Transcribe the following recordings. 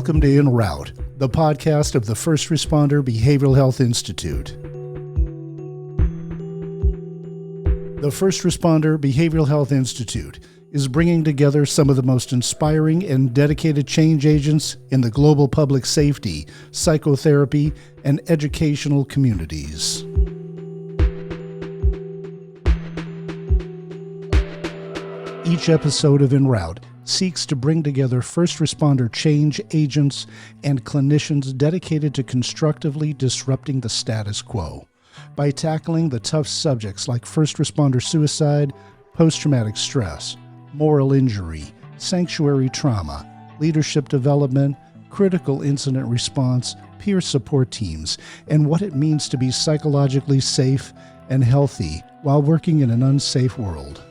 Welcome to Enroute, the podcast of the First Responder Behavioral Health Institute. The First Responder Behavioral Health Institute is bringing together some of the most inspiring and dedicated change agents in the global public safety, psychotherapy, and educational communities. Each episode of Enroute seeks to bring together first responder change agents and clinicians dedicated to constructively disrupting the status quo by tackling the tough subjects like first responder suicide, post-traumatic stress, moral injury, sanctuary trauma, leadership development, critical incident response, peer support teams, and what it means to be psychologically safe and healthy while working in an unsafe world.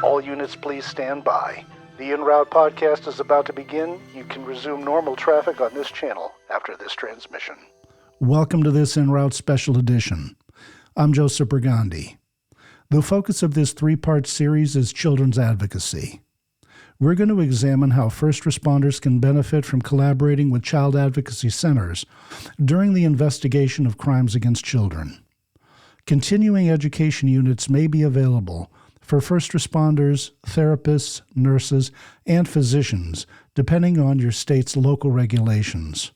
All units, please stand by. The Enroute podcast is about to begin. You can resume normal traffic on this channel after this transmission. Welcome to this Enroute special edition. I'm Joseph Burgundy. The focus of this three-part series is children's advocacy. We're going to examine how first responders can benefit from collaborating with child advocacy centers during the investigation of crimes against children. Continuing education units may be available for first responders, therapists, nurses, and physicians, depending on your state's local regulations.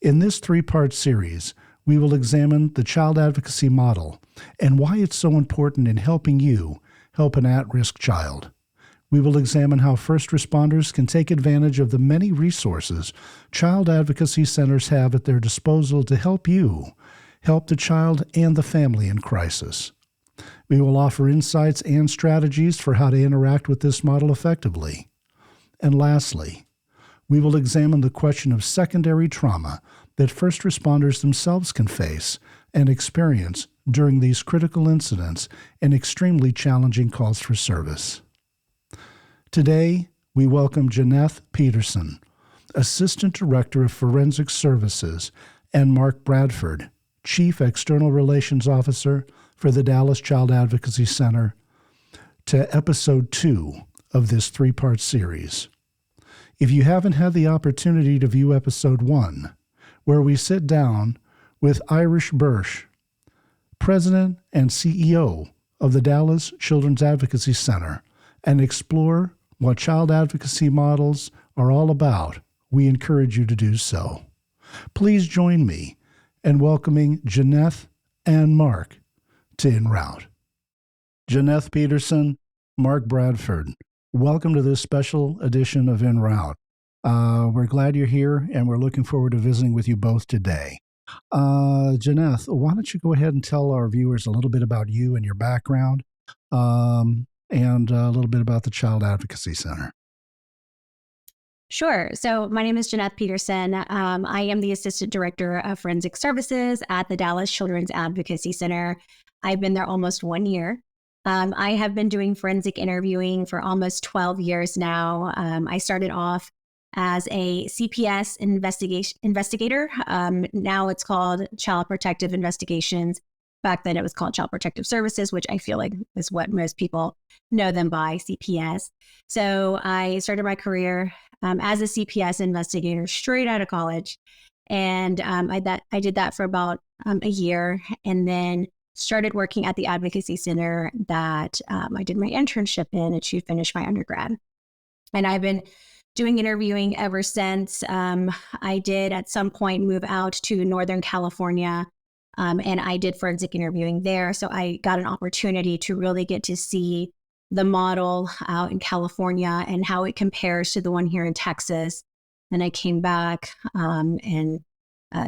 In this three-part series, we will examine the child advocacy model and why it's so important in helping you help an at-risk child. We will examine how first responders can take advantage of the many resources child advocacy centers have at their disposal to help you help the child and the family in crisis. We will offer insights and strategies for how to interact with this model effectively. And lastly, we will examine the question of secondary trauma that first responders themselves can face and experience during these critical incidents and extremely challenging calls for service. Today, we welcome Janeth Peterson, Assistant Director of Forensic Services, and Mark Bradford, Chief External Relations Officer for the Dallas Child Advocacy Center, to episode 2 of this three-part series. If you haven't had the opportunity to view episode 1, where we sit down with Burch, President and CEO of the Dallas Children's Advocacy Center, and explore what child advocacy models are all about, we encourage you to do so. Please join me in welcoming Janeth and Mark to Enroute. Janeth Peterson, Mark Bradford, welcome to this special edition of Enroute. We're glad you're here, and we're looking forward to visiting with you both today. Janeth, why don't you go ahead and tell our viewers a little bit about you and your background, and a little bit about the Child Advocacy Center. Sure. So my name is Janeth Peterson. I am the Assistant Director of Forensic Services at the Dallas Children's Advocacy Center. I've been there almost 1 year. I have been doing forensic interviewing for almost 12 years now. I started off as a CPS investigator. Now it's called Child Protective Investigations. Back then it was called Child Protective Services, which I feel like is what most people know them by, CPS. So I started my career as a CPS investigator straight out of college. And I did that for about a year, and then started working at the Advocacy Center that I did my internship in to finish my undergrad. And I've been doing interviewing ever since. I did at some point move out to Northern California, and I did forensic interviewing there. So I got an opportunity to really get to see the model out in California and how it compares to the one here in Texas. And I came back and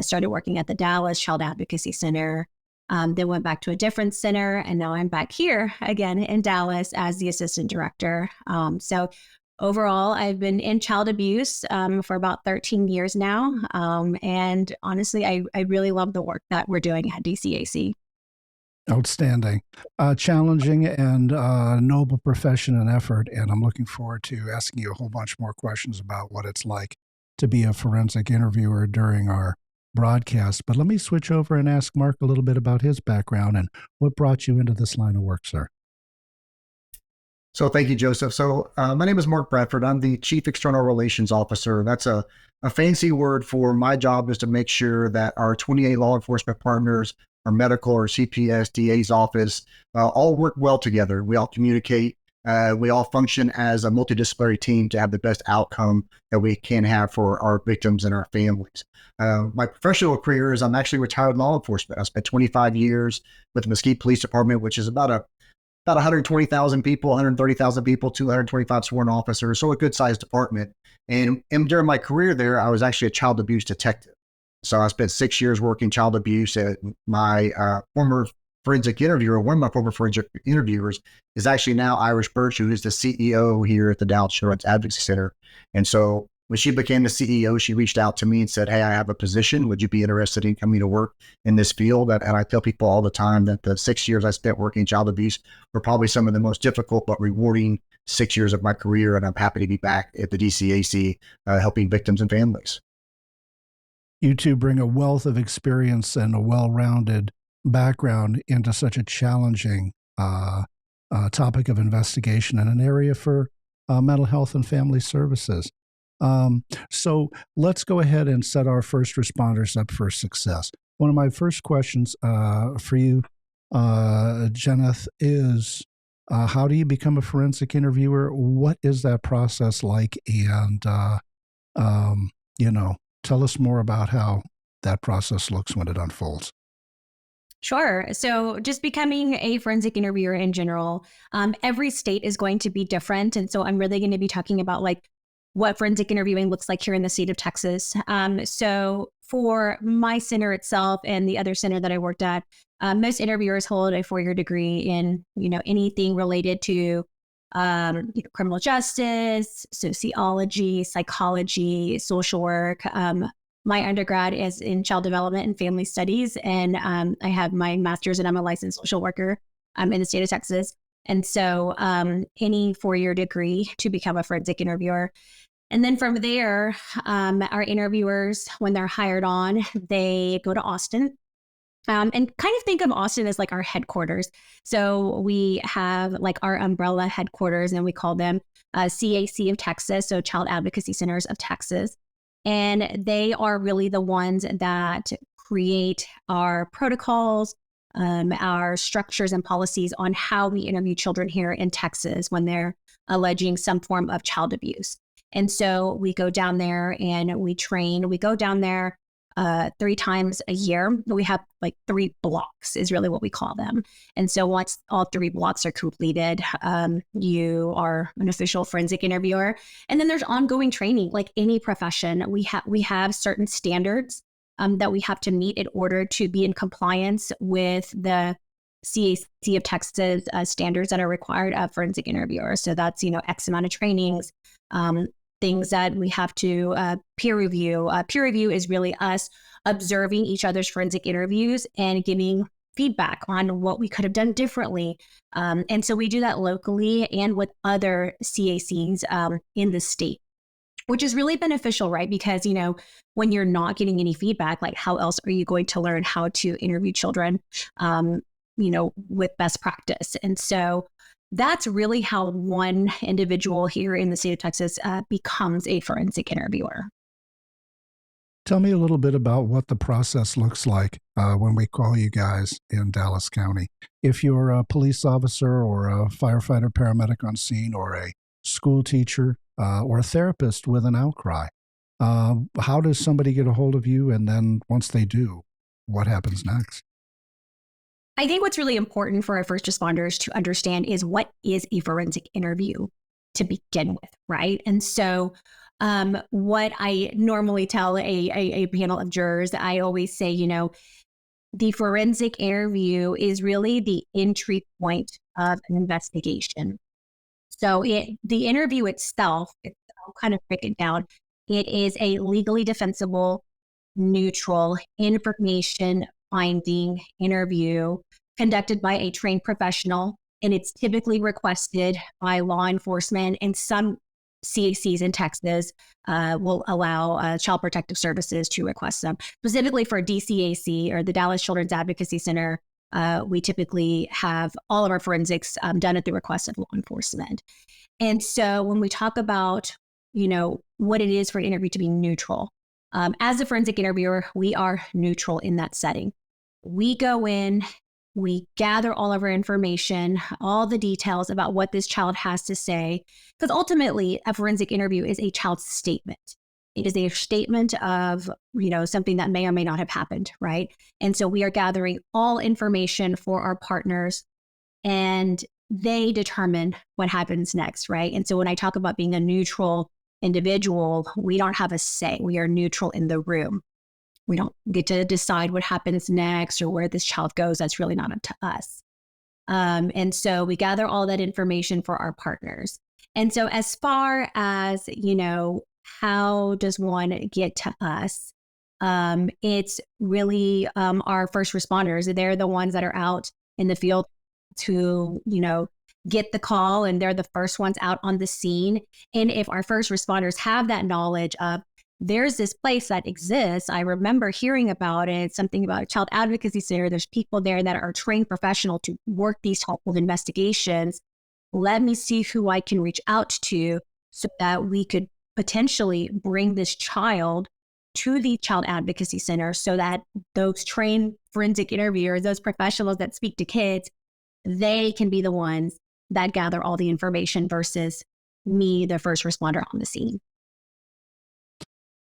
started working at the Dallas Child Advocacy Center. Then went back to a different center, and now I'm back here again in Dallas as the assistant director. So overall, I've been in child abuse for about 13 years now. And honestly, I really love the work that we're doing at DCAC. Outstanding. Challenging and noble profession and effort, and I'm looking forward to asking you a whole bunch more questions about what it's like to be a forensic interviewer during our broadcast. But let me switch over and ask Mark a little bit about his background and what brought you into this line of work, sir. So thank you, Joseph. So my name is Mark Bradford. I'm the Chief External Relations Officer. That's a fancy word for my job is to make sure that our 28 law enforcement partners, our medical or CPS, DA's office, all work well together. We all communicate. We all function as a multidisciplinary team to have the best outcome that we can have for our victims and our families. My professional career is I'm actually retired law enforcement. I spent 25 years with the Mesquite Police Department, which is about 120,000 people, 130,000 people, 225 sworn officers, so a good sized department. And during my career there, I was actually a child abuse detective. So I spent 6 years working child abuse. My former forensic interviewer, one of my former forensic interviewers, is actually now Irish Burch, who is the CEO here at the Dallas Children's Advocacy Center. And so when she became the CEO, she reached out to me and said, "Hey, I have a position. Would you be interested in coming to work in this field?" And I tell people all the time that the 6 years I spent working child abuse were probably some of the most difficult but rewarding 6 years of my career. And I'm happy to be back at the DCAC helping victims and families. You two bring a wealth of experience and a well-rounded background into such a challenging topic of investigation in an area for mental health and family services. So let's go ahead and set our first responders up for success. One of my first questions for you, Janeth, is how do you become a forensic interviewer? What is that process like? And, tell us more about how that process looks when it unfolds. Sure. So just becoming a forensic interviewer in general, every state is going to be different. And so I'm really going to be talking about what forensic interviewing looks like here in the state of Texas. So for my center itself and the other center that I worked at, most interviewers hold a 4-year degree in, anything related to criminal justice, sociology, psychology, social work. My undergrad is in child development and family studies, and I have my master's, and I'm a licensed social worker in the state of Texas. And so any 4-year degree to become a forensic interviewer. And then from there, our interviewers, when they're hired on, they go to Austin. And kind of think of Austin as our headquarters. So we have our umbrella headquarters, and we call them CAC of Texas, so Child Advocacy Centers of Texas. And they are really the ones that create our protocols, our structures and policies on how we interview children here in Texas when they're alleging some form of child abuse. And so we go down there and we train. We go down there 3 times a year. We have 3 blocks is really what we call them. And so once all 3 blocks are completed, you are an official forensic interviewer. And then there's ongoing training. Like any profession, we have certain standards that we have to meet in order to be in compliance with the CAC of Texas standards that are required of forensic interviewers. So that's, X amount of trainings, things that we have to peer review. Peer review is really us observing each other's forensic interviews and giving feedback on what we could have done differently. And so we do that locally and with other CACs in the state, which is really beneficial, right? Because, when you're not getting any feedback, how else are you going to learn how to interview children, with best practice? And so that's really how one individual here in the state of Texas becomes a forensic interviewer. Tell me a little bit about what the process looks like when we call you guys in Dallas County. If you're a police officer or a firefighter, paramedic on scene, or a school teacher or a therapist with an outcry, how does somebody get a hold of you? And then once they do, what happens next? I think what's really important for our first responders to understand is what is a forensic interview to begin with, right? And so what I normally tell a panel of jurors, I always say, the forensic interview is really the entry point of an investigation. So the interview itself, I'll kind of break it down. It is a legally defensible, neutral information finding interview conducted by a trained professional, and it's typically requested by law enforcement, and some CACs in Texas will allow Child Protective Services to request them. Specifically for DCAC, or the Dallas Children's Advocacy Center, we typically have all of our forensics done at the request of law enforcement. And so when we talk about, what it is for an interview to be neutral, as a forensic interviewer, we are neutral in that setting. We go in, we gather all of our information, all the details about what this child has to say, because ultimately a forensic interview is a child's statement. It is a statement of, something that may or may not have happened, right? And so we are gathering all information for our partners, and they determine what happens next, right? And so when I talk about being a neutral individual, we don't have a say. We are neutral in the room. We don't get to decide what happens next or where this child goes. That's really not up to us. And so we gather all that information for our partners. And so as far as, how does one get to us? It's really our first responders. They're the ones that are out in the field to, get the call, and they're the first ones out on the scene. And if our first responders have that knowledge of, there's this place that exists, I remember hearing about it, something about a child advocacy center, there's people there that are trained professional to work these type of investigations. Let me see who I can reach out to so that we could potentially bring this child to the child advocacy center so that those trained forensic interviewers, those professionals that speak to kids, they can be the ones that gather all the information versus me, the first responder on the scene.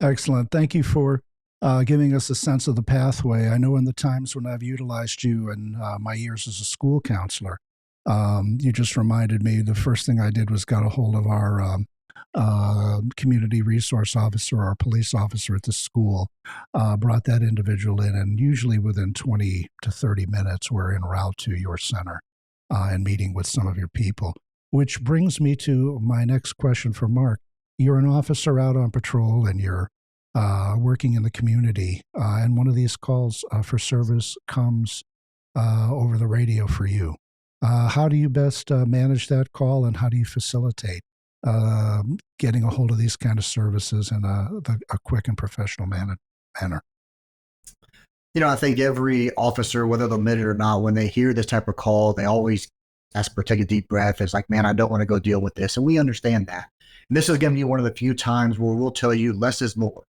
Excellent. Thank you for giving us a sense of the pathway. I know in the times when I've utilized you in my years as a school counselor, you just reminded me the first thing I did was got a hold of our community resource officer, our police officer at the school, brought that individual in, and usually within 20 to 30 minutes, we're en route to your center and meeting with some of your people. Which brings me to my next question for Mark. You're an officer out on patrol and you're working in the community, and one of these calls for service comes over the radio for you. How do you best manage that call, and how do you facilitate getting a hold of these kind of services in a quick and professional manner? I think every officer, whether they'll admit it or not, when they hear this type of call, they always ask for take a deep breath. It's like, man, I don't want to go deal with this. And we understand that. And this is going to be one of the few times where we'll tell you less is more,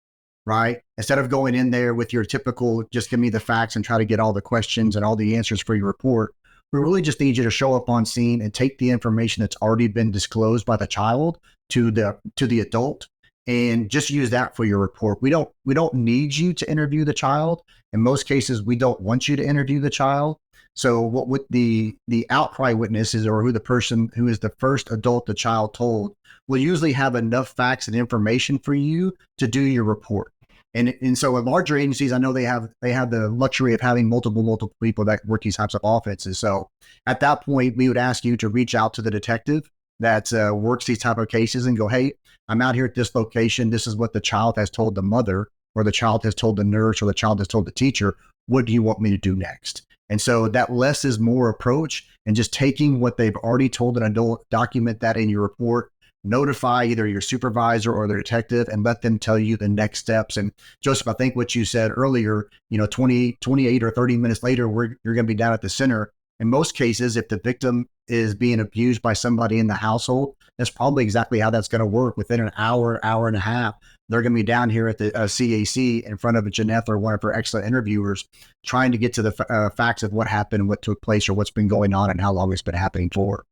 right? Instead of going in there with your typical, just give me the facts and try to get all the questions and all the answers for your report. We really just need you to show up on scene and take the information that's already been disclosed by the child to the adult, and just use that for your report. We don't need you to interview the child. In most cases, we don't want you to interview the child. So what with the outcry witnesses, or who the person who is the first adult the child told, will usually have enough facts and information for you to do your report. And so in larger agencies, I know they have the luxury of having multiple people that work these types of offenses. So at that point, we would ask you to reach out to the detective that works these type of cases and go, hey, I'm out here at this location. This is what the child has told the mother, or the child has told the nurse, or the child has told the teacher. What do you want me to do next? And so that less is more approach, and just taking what they've already told an adult, document that in your report, notify either your supervisor or the detective, and let them tell you the next steps. And Joseph, I think what you said earlier, 28 or 30 minutes later, you're going to be down at the center. In most cases, if the victim is being abused by somebody in the household, that's probably exactly how that's going to work. Within an hour and a half, they're going to be down here at the CAC in front of a Janeth or one of her excellent interviewers, trying to get to the facts of what happened, what took place, or what's been going on, and how long it's been happening for.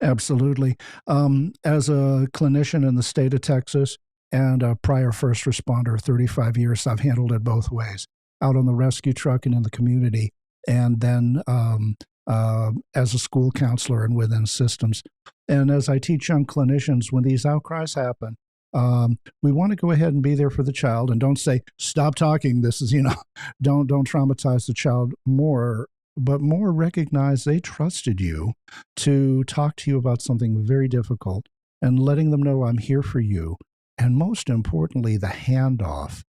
Absolutely. As a clinician in the state of Texas and a prior first responder, 35 years, I've handled it both ways, out on the rescue truck and in the community, and then as a school counselor and within systems. And as I teach young clinicians, when these outcries happen, we want to go ahead and be there for the child, and don't say, stop talking. This is, don't traumatize the child more, but more recognize they trusted you to talk to you about something very difficult, and letting them know I'm here for you. And most importantly, the handoff,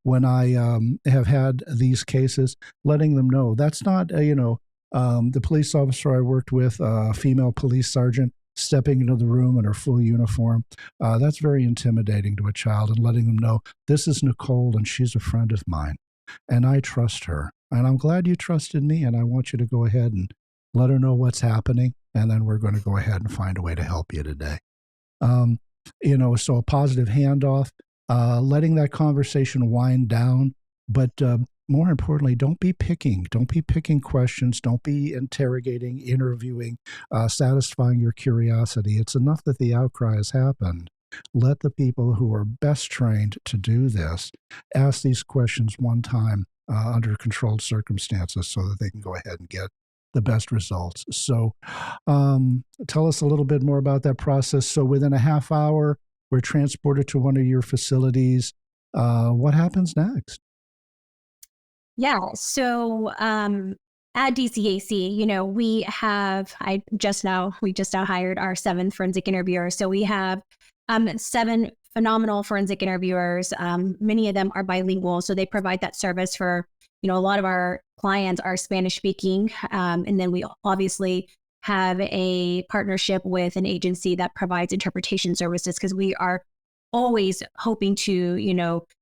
when I have had these cases, letting them know that's not, the police officer I worked with, a female police sergeant, stepping into the room in her full uniform. That's very intimidating to a child, and letting them know, this is Nicole and she's a friend of mine. and I trust her. And I'm glad you trusted me, and I want you to go ahead and let her know what's happening, and then we're going to go ahead and find a way to help you today. So a positive handoff, letting that conversation wind down, but more importantly, don't be picking questions, don't be interrogating, interviewing, satisfying your curiosity. It's enough that the outcry has happened. Let the people who are best trained to do this ask these questions one time under controlled circumstances so that they can go ahead and get the best results. So tell us a little bit more about that process. So within a half hour, we're transported to one of your facilities. What happens next? Yeah. So at DCAC, we just now hired our 7th forensic interviewer. So we have 7 phenomenal forensic interviewers. Many of them are bilingual, so they provide that service for, a lot of our clients are Spanish speaking. And then we obviously have a partnership with an agency that provides interpretation services because we are always hoping to,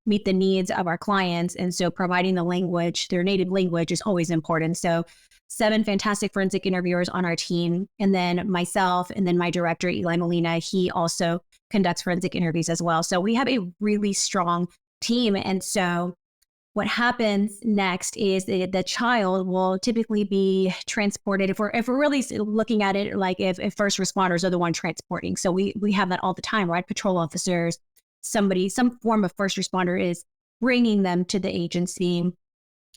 meet the needs of our clients. And so providing the language, their native language, is always important. So 7 fantastic forensic interviewers on our team. And then myself, and then my director, Elena, he also conducts forensic interviews as well. So we have a really strong team. And so what happens next is the child will typically be transported. If we're really looking at it like if first responders are the one transporting. So we have that all the time, right? Patrol officers, some form of first responder is bringing them to the agency.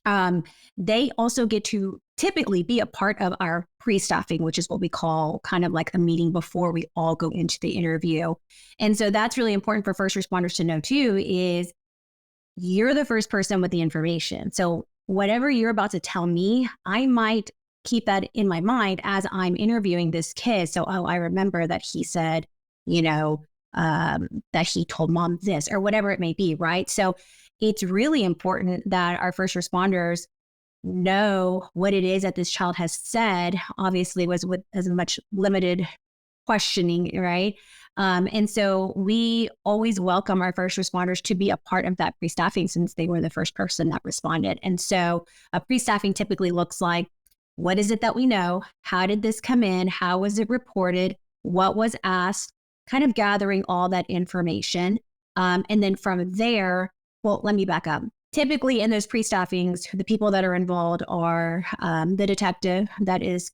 They also get to typically be a part of our pre-staffing, which is what we call kind of like a meeting before we all go into the interview. And so that's really important for first responders to know too, is you're the first person with the information. So whatever you're about to tell me, I might keep that in my mind as I'm interviewing this kid. So, I remember that he said, that he told mom this or whatever it may be, right? So it's really important that our first responders know what it is that this child has said, obviously was with as much limited questioning, right? And so we always welcome our first responders to be a part of that pre-staffing since they were the first person that responded. And so a pre-staffing typically looks like, what is it that we know? How did this come in? How was it reported? What was asked? Kind of gathering all that information. And then from there, well, let me back up. Typically in those pre-staffings, the people that are involved are the detective that is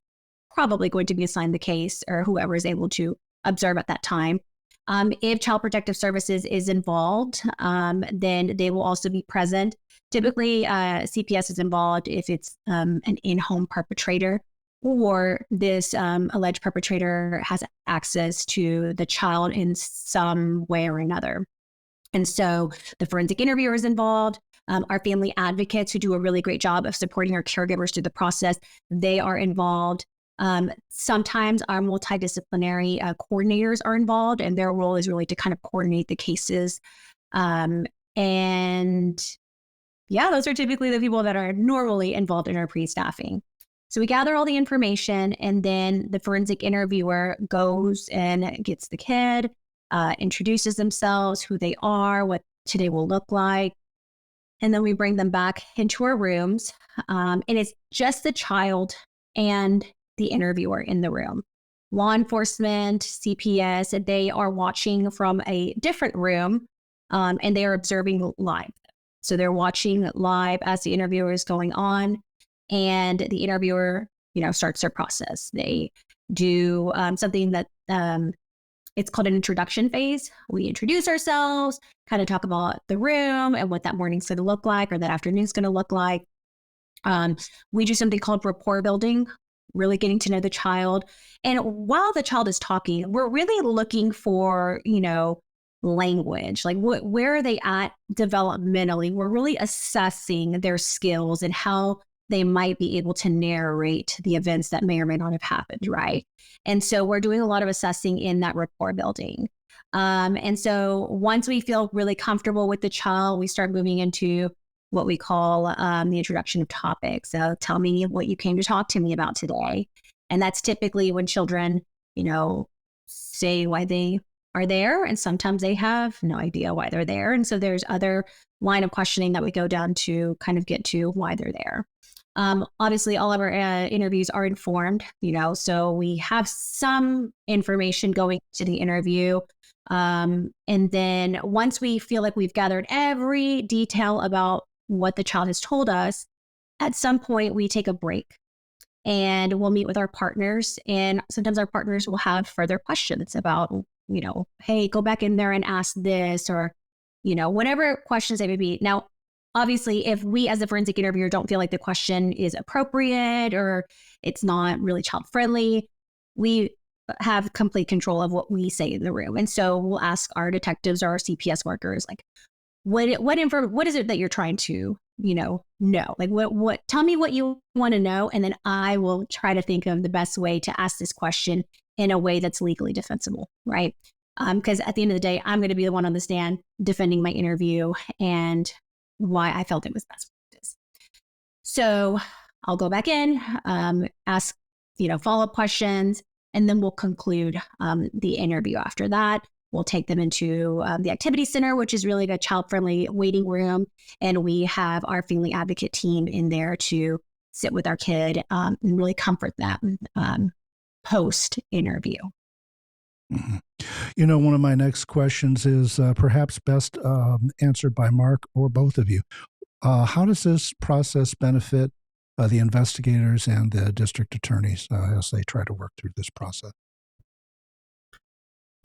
probably going to be assigned the case or whoever is able to observe at that time. If Child Protective Services is involved, then they will also be present. Typically, CPS is involved if it's an in-home perpetrator or this alleged perpetrator has access to the child in some way or another. And so the forensic interviewer is involved. Our family advocates who do a really great job of supporting our caregivers through the process, they are involved. Sometimes our multidisciplinary coordinators are involved, and their role is really to kind of coordinate the cases. And yeah, those are typically the people that are normally involved in our pre-staffing. So we gather all the information, and then the forensic interviewer goes and gets the kid, introduces themselves, who they are, what today will look like. And then we bring them back into our rooms. And it's just the child and the interviewer in the room. Law enforcement, CPS, they are watching from a different room, and they are observing live. So they're watching live as the interviewer is going on, and the interviewer, starts their process. They do something that it's called an introduction phase. We introduce ourselves, kind of talk about the room and what that morning's going to look like or that afternoon's going to look like. We do something called rapport building, really getting to know the child. And while the child is talking, we're really looking for, language, like where are they at developmentally? We're really assessing their skills and how they might be able to narrate the events that may or may not have happened, right? And so we're doing a lot of assessing in that rapport building. And so once we feel really comfortable with the child, we start moving into what we call the introduction of topics. So tell me what you came to talk to me about today. And that's typically when children, say why they are there, and sometimes they have no idea why they're there. And so there's other line of questioning that we go down to kind of get to why they're there. Obviously, all of our interviews are informed, so we have some information going to the interview. And then once we feel like we've gathered every detail about what the child has told us, at some point we take a break and we'll meet with our partners. And sometimes our partners will have further questions about, hey, go back in there and ask this, or, whatever questions they may be. Now, obviously, if we as a forensic interviewer don't feel like the question is appropriate or it's not really child friendly, we have complete control of what we say in the room. And so we'll ask our detectives or our CPS workers, like, what is it that you're trying to, know? Like, what, tell me what you want to know. And then I will try to think of the best way to ask this question in a way that's legally defensible, right? Because at the end of the day, I'm going to be the one on the stand defending my interview and why I felt it was best practice. So I'll go back in, ask, follow-up questions, and then we'll conclude the interview after that. We'll take them into the activity center, which is really a child-friendly waiting room. And we have our family advocate team in there to sit with our kid and really comfort them post-interview. Mm-hmm. One of my next questions is perhaps best answered by Mark or both of you. How does this process benefit the investigators and the district attorneys as they try to work through this process?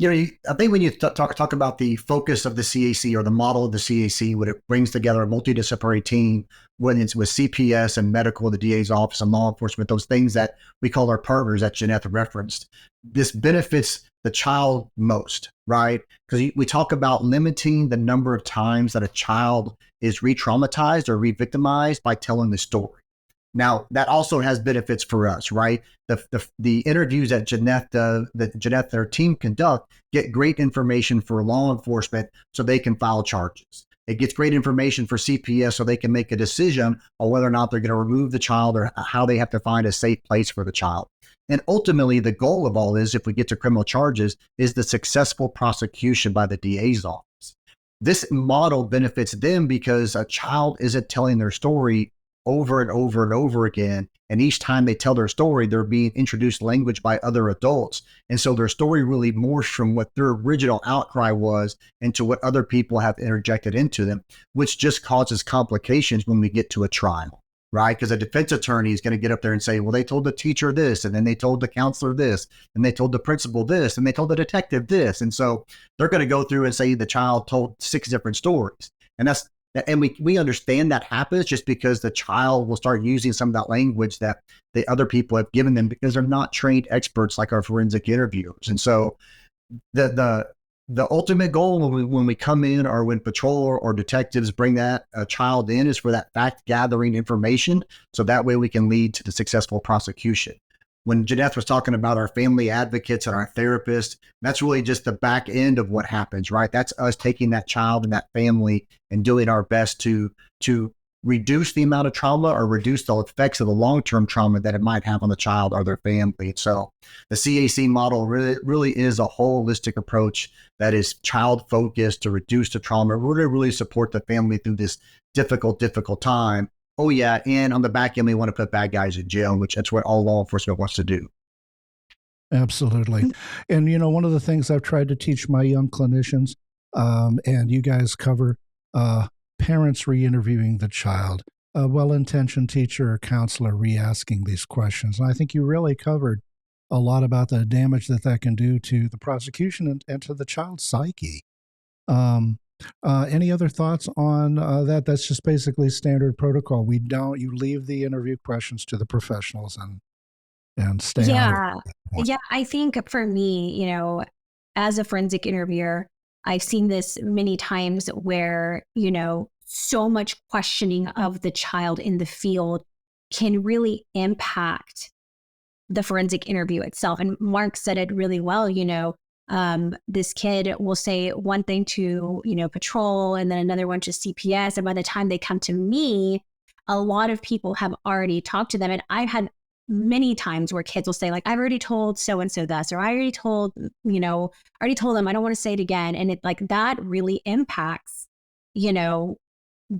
I think when you talk about the focus of the CAC or the model of the CAC, when it brings together a multidisciplinary team, when it's with CPS and medical, the DA's office and law enforcement, those things that we call our partners that Janeth referenced, this benefits the child most, right? Because we talk about limiting the number of times that a child is re-traumatized or re-victimized by telling the story. Now, that also has benefits for us, right? The interviews that Janeth, their team conduct, get great information for law enforcement so they can file charges. It gets great information for CPS so they can make a decision on whether or not they're going to remove the child or how they have to find a safe place for the child. And ultimately, the goal of all this, if we get to criminal charges, is the successful prosecution by the DA's office. This model benefits them because a child isn't telling their story over and over and over again. And each time they tell their story, they're being introduced language by other adults. And so their story really morphs from what their original outcry was into what other people have interjected into them, which just causes complications when we get to a trial, right? Because a defense attorney is going to get up there and say, well, they told the teacher this, and then they told the counselor this, and they told the principal this, and they told the detective this. And so they're going to go through and say the child told 6 different stories. And we understand that happens just because the child will start using some of that language that the other people have given them because they're not trained experts like our forensic interviewers. And so the ultimate goal when we come in or when patrol or detectives bring that child in is for that fact gathering information. So that way we can lead to the successful prosecution. When Janeth was talking about our family advocates and our therapists, that's really just the back end of what happens, right? That's us taking that child and that family and doing our best to reduce the amount of trauma or reduce the effects of the long-term trauma that it might have on the child or their family. So the CAC model really is a holistic approach that is child-focused to reduce the trauma, really support the family through this difficult time. Oh, yeah. And on the back end, we want to put bad guys in jail, which that's what all law enforcement wants to do. Absolutely. And, one of the things I've tried to teach my young clinicians, and you guys cover parents re-interviewing the child, a well-intentioned teacher or counselor re-asking these questions. And I think you really covered a lot about the damage that can do to the prosecution and to the child's psyche. Any other thoughts on that? That's just basically standard protocol. You leave the interview questions to the professionals and stay out of it. Yeah. I think for me, as a forensic interviewer, I've seen this many times where, so much questioning of the child in the field can really impact the forensic interview itself. And Mark said it really well, this kid will say one thing to, patrol and then another one to CPS. And by the time they come to me, a lot of people have already talked to them. And I've had many times where kids will say like, I've already told so-and-so this, or I already told, I already told them, I don't want to say it again. And it like that really impacts, the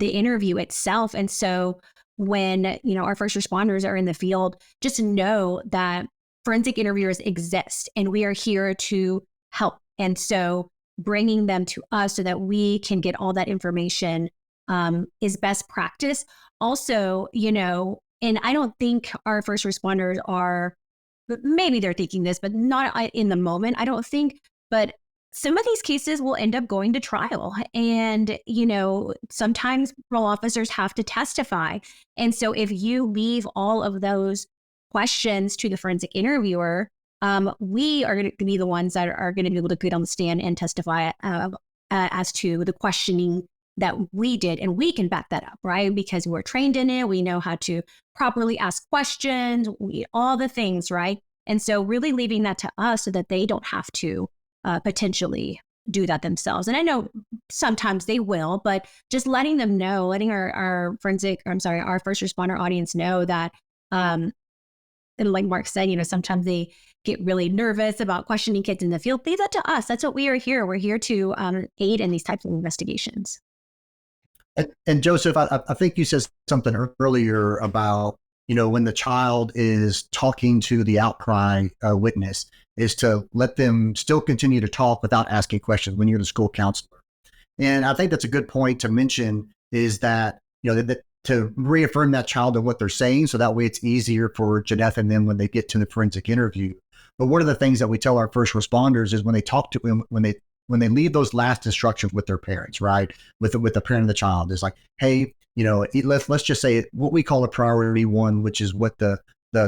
interview itself. And so when, our first responders are in the field, just know that forensic interviewers exist and we are here to help. And so bringing them to us so that we can get all that information is best practice. Also, and I don't think our first responders are, maybe they're thinking this, but not in the moment, I don't think, but some of these cases will end up going to trial. And, sometimes parole officers have to testify. And so if you leave all of those questions to the forensic interviewer, we are going to be the ones that are going to be able to get on the stand and testify as to the questioning that we did. And we can back that up, right? Because we're trained in it. We know how to properly ask questions, all the things, right? And so really leaving that to us so that they don't have to potentially do that themselves. And I know sometimes they will, but just letting them know, letting our first responder audience know that, and like Mark said, sometimes they get really nervous about questioning kids in the field. Leave that to us. That's what we are here. We're here to aid in these types of investigations. And Joseph, I think you said something earlier about, when the child is talking to the outcry witness, is to let them still continue to talk without asking questions when you're the school counselor. And I think that's a good point to mention, is that, to reaffirm that child and what they're saying, so that way it's easier for Janeth and them when they get to the forensic interview. But one of the things that we tell our first responders is when they talk to them, when they leave those last instructions with their parents, right? With the parent of the child, is like, hey, let's just say what we call a priority one, which is what the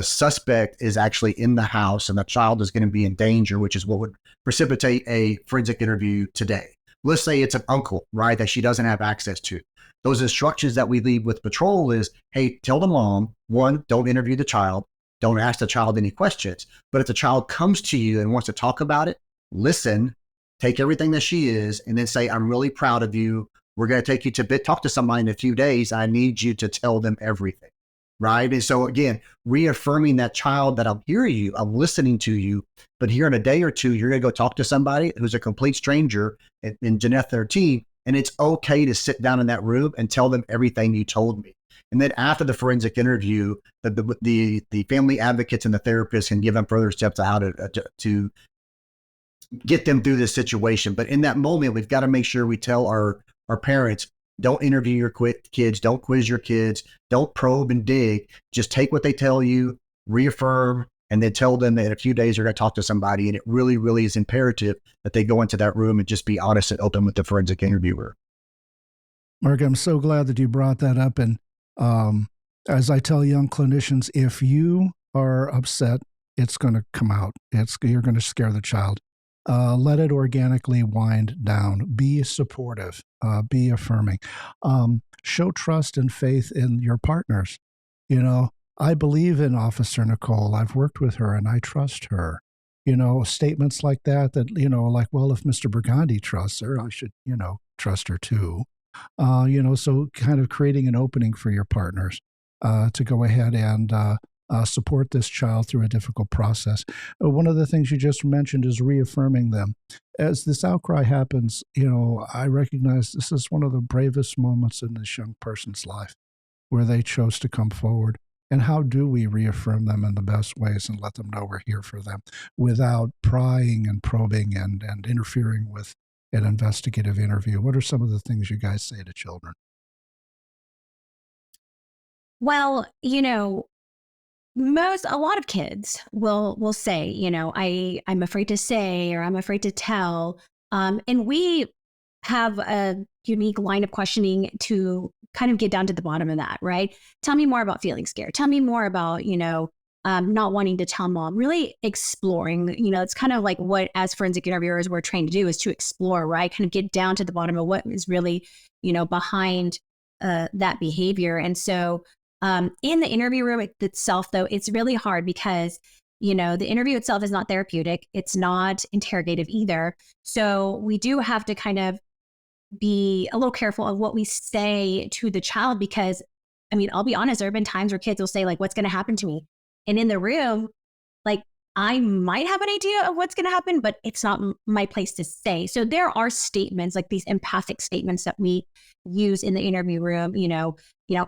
suspect is actually in the house and the child is going to be in danger, which is what would precipitate a forensic interview today. Let's say it's an uncle, right, that she doesn't have access to. Those instructions that we leave with patrol is, hey, tell the mom, one, don't interview the child. Don't ask the child any questions. But if the child comes to you and wants to talk about it, listen, take everything that she is, and then say, I'm really proud of you. We're going to take you to talk to somebody in a few days. I need you to tell them everything, right? And so again, reaffirming that child that I'm hearing you, I'm listening to you, but here in a day or two, you're going to go talk to somebody who's a complete stranger in Janeth 13, and it's okay to sit down in that room and tell them everything you told me. And then after the forensic interview, the family advocates and the therapists can give them further steps on how to get them through this situation. But in that moment, we've got to make sure we tell our parents, don't interview your kids, don't quiz your kids, don't probe and dig. Just take what they tell you, reaffirm, and then tell them that in a few days you're going to talk to somebody. And it really, really is imperative that they go into that room and just be honest and open with the forensic interviewer. Mark, I'm so glad that you brought that up. And as I tell young clinicians, if you are upset, it's going to come out. You're going to scare the child. Let it organically wind down. Be supportive. Be affirming. Show trust and faith in your partners. I believe in Officer Nicole. I've worked with her and I trust her. Statements like that, like, well, if Mr. Burgundy trusts her, I should, trust her too. So kind of creating an opening for your partners to go ahead and support this child through a difficult process. One of the things you just mentioned is reaffirming them. As this outcry happens, I recognize this is one of the bravest moments in this young person's life where they chose to come forward. And how do we reaffirm them in the best ways and let them know we're here for them without prying and probing and interfering with an investigative interview? What are some of the things you guys say to children? Well, a lot of kids will say, I'm afraid to say, or I'm afraid to tell. And we have a unique line of questioning to kind of get down to the bottom of that, right? Tell me more about feeling scared. Tell me more about, not wanting to tell mom, really exploring, it's kind of like what as forensic interviewers we're trained to do, is to explore, right? Kind of get down to the bottom of what is really, behind that behavior. And so in the interview room itself, though, it's really hard because, the interview itself is not therapeutic. It's not interrogative either. So we do have to kind of be a little careful of what we say to the child because, I'll be honest, there have been times where kids will say, like, what's going to happen to me? And in the room, like, I might have an idea of what's going to happen, but it's not my place to say. So there are statements, like these empathic statements that we use in the interview room.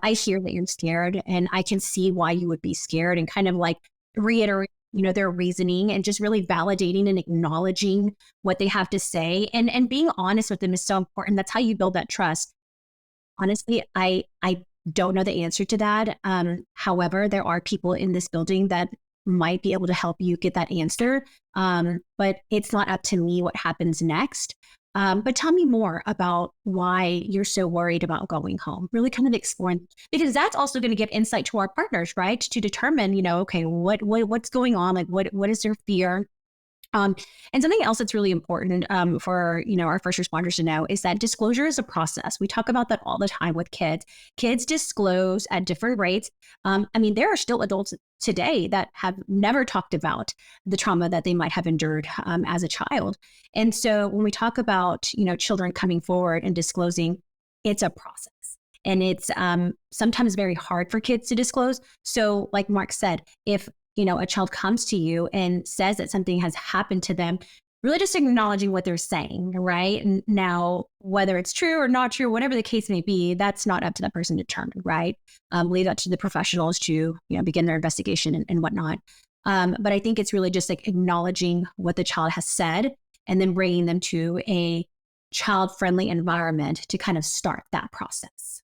I hear that you're scared, and I can see why you would be scared, and kind of like reiterate, their reasoning, and just really validating and acknowledging what they have to say, and being honest with them is so important. That's how you build that trust. Honestly, I don't know the answer to that. However, there are people in this building that might be able to help you get that answer. But it's not up to me what happens next. But tell me more about why you're so worried about going home. Really kind of exploring, because that's also going to give insight to our partners, right? To determine, okay, what's going on? Like, what is their fear? And something else that's really important for our first responders to know is that disclosure is a process. We talk about that all the time with kids. Kids disclose at different rates. There are still adults today that have never talked about the trauma that they might have endured as a child. And so when we talk about children coming forward and disclosing, it's a process. And it's sometimes very hard for kids to disclose. So like Mark said, if a child comes to you and says that something has happened to them, really just acknowledging what they're saying, right? And now, whether it's true or not true, whatever the case may be, that's not up to that person to determine, right? Leave that to the professionals to, begin their investigation and whatnot. But I think it's really just like acknowledging what the child has said and then bringing them to a child-friendly environment to kind of start that process.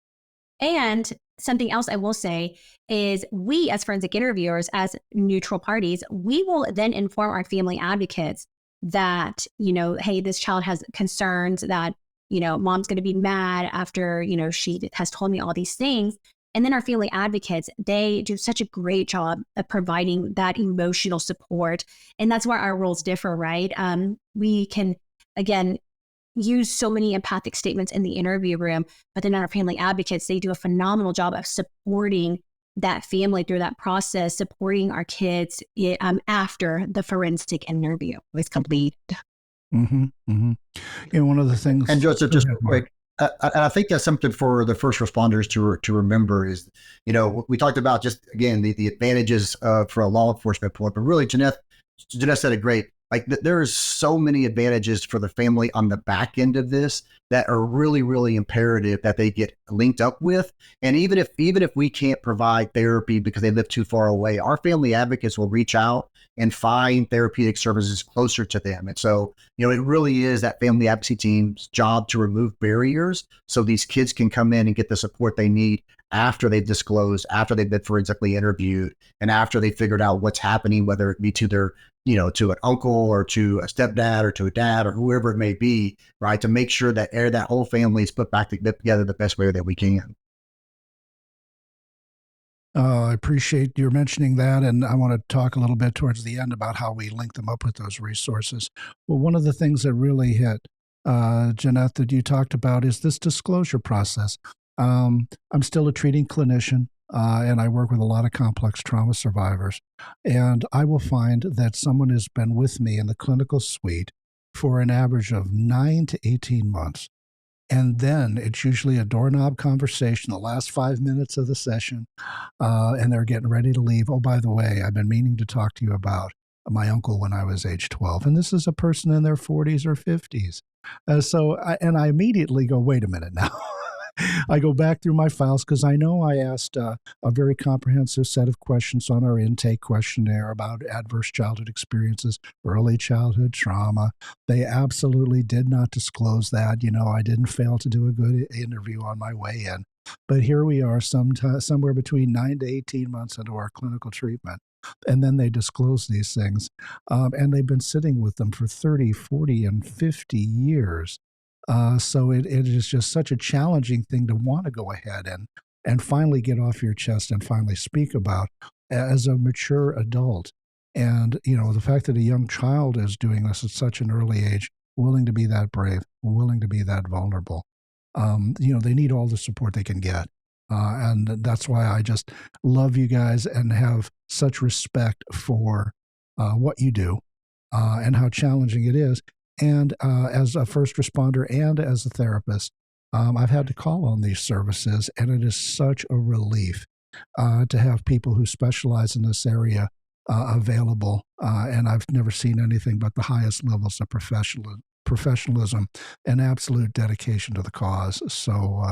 And something else I will say is we, as forensic interviewers, as neutral parties, we will then inform our family advocates that, hey, this child has concerns that, mom's going to be mad after, she has told me all these things. And then our family advocates, they do such a great job of providing that emotional support. And that's where our roles differ, right? We can, again, use so many empathic statements in the interview room, but then our family advocates, they do a phenomenal job of supporting that family through that process, supporting our kids after the forensic interview is complete. Mm-hmm, mm-hmm. One of the things... And Joseph, just real quick, I think that's something for the first responders to remember is, we talked about just, again, the advantages for a law enforcement point, but really Janeth said it great. Like there is so many advantages for the family on the back end of this that are really, really imperative that they get linked up with. And even if we can't provide therapy because they live too far away, our family advocates will reach out and find therapeutic services closer to them. And so, it really is that family advocacy team's job to remove barriers so these kids can come in and get the support they need after they've disclosed, after they've been forensically interviewed, and after they figured out what's happening, whether it be to their, to an uncle or to a stepdad or to a dad or whoever it may be, right? To make sure that that whole family is put back together the best way that we can. I appreciate your mentioning that, and I want to talk a little bit towards the end about how we link them up with those resources. Well, one of the things that really hit, Janeth, that you talked about is this disclosure process. I'm still a treating clinician, and I work with a lot of complex trauma survivors. And I will find that someone has been with me in the clinical suite for an average of 9 to 18 months. And then it's usually a doorknob conversation, the last 5 minutes of the session, and they're getting ready to leave. Oh, by the way, I've been meaning to talk to you about my uncle when I was age 12. And this is a person in their 40s or 50s. So I immediately go, wait a minute now. I go back through my files because I know I asked a very comprehensive set of questions on our intake questionnaire about adverse childhood experiences, early childhood trauma. They absolutely did not disclose that. I didn't fail to do a good interview on my way in. But here we are somewhere between 9 to 18 months into our clinical treatment. And then they disclose these things. And they've been sitting with them for 30, 40, and 50 years. So it is just such a challenging thing to want to go ahead and finally get off your chest and finally speak about as a mature adult. And, the fact that a young child is doing this at such an early age, willing to be that brave, willing to be that vulnerable, they need all the support they can get. And that's why I just love you guys and have such respect for what you do and how challenging it is. And as a first responder and as a therapist, I've had to call on these services, and it is such a relief to have people who specialize in this area available. And I've never seen anything but the highest levels of professionalism and absolute dedication to the cause. So,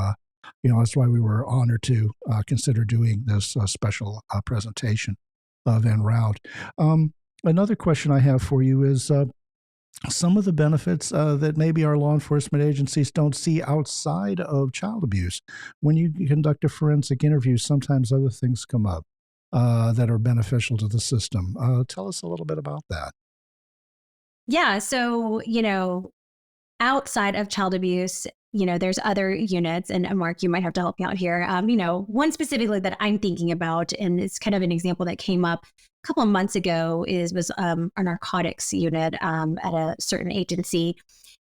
that's why we were honored to consider doing this special presentation of Enroute. Another question I have for you is some of the benefits that maybe our law enforcement agencies don't see outside of child abuse. When you conduct a forensic interview, sometimes other things come up that are beneficial to the system. Tell us a little bit about that. Yeah. So, outside of child abuse, there's other units, and Mark, you might have to help me out here. One specifically that I'm thinking about, and it's kind of an example that came up a couple of months ago, was our narcotics unit at a certain agency.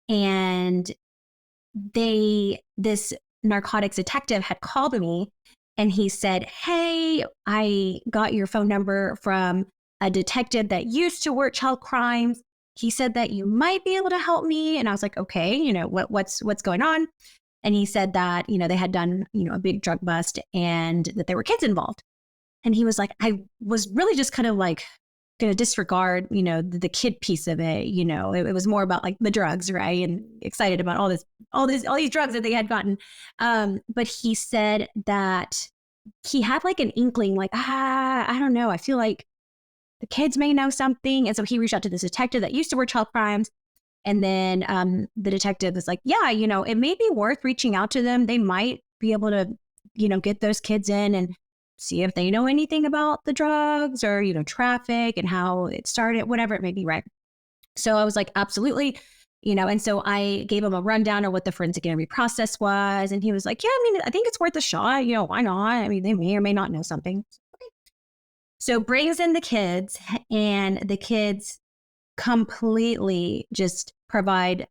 And this narcotics detective had called me, and he said, "Hey, I got your phone number from a detective that used to work child crimes. He said that you might be able to help me." And I was like, "Okay, what's going on?" And he said that, they had done, a big drug bust and that there were kids involved. And he was like, "I was really just kind of like going to disregard, the kid piece of it. It was more about like the drugs, right? And excited about all these drugs that they had gotten." But he said that he had like an inkling, like, I don't know. I feel like the kids may know something. And so he reached out to this detective that used to work child crimes. And then the detective was like, "Yeah, it may be worth reaching out to them. They might be able to, get those kids in and see if they know anything about the drugs or, traffic and how it started, whatever it may be." Right. So I was like, absolutely. And so I gave him a rundown of what the forensic interview process was. And he was like, "Yeah, I think it's worth a shot. Why not? I mean, they may or may not know something." So brings in the kids, and the kids completely just provide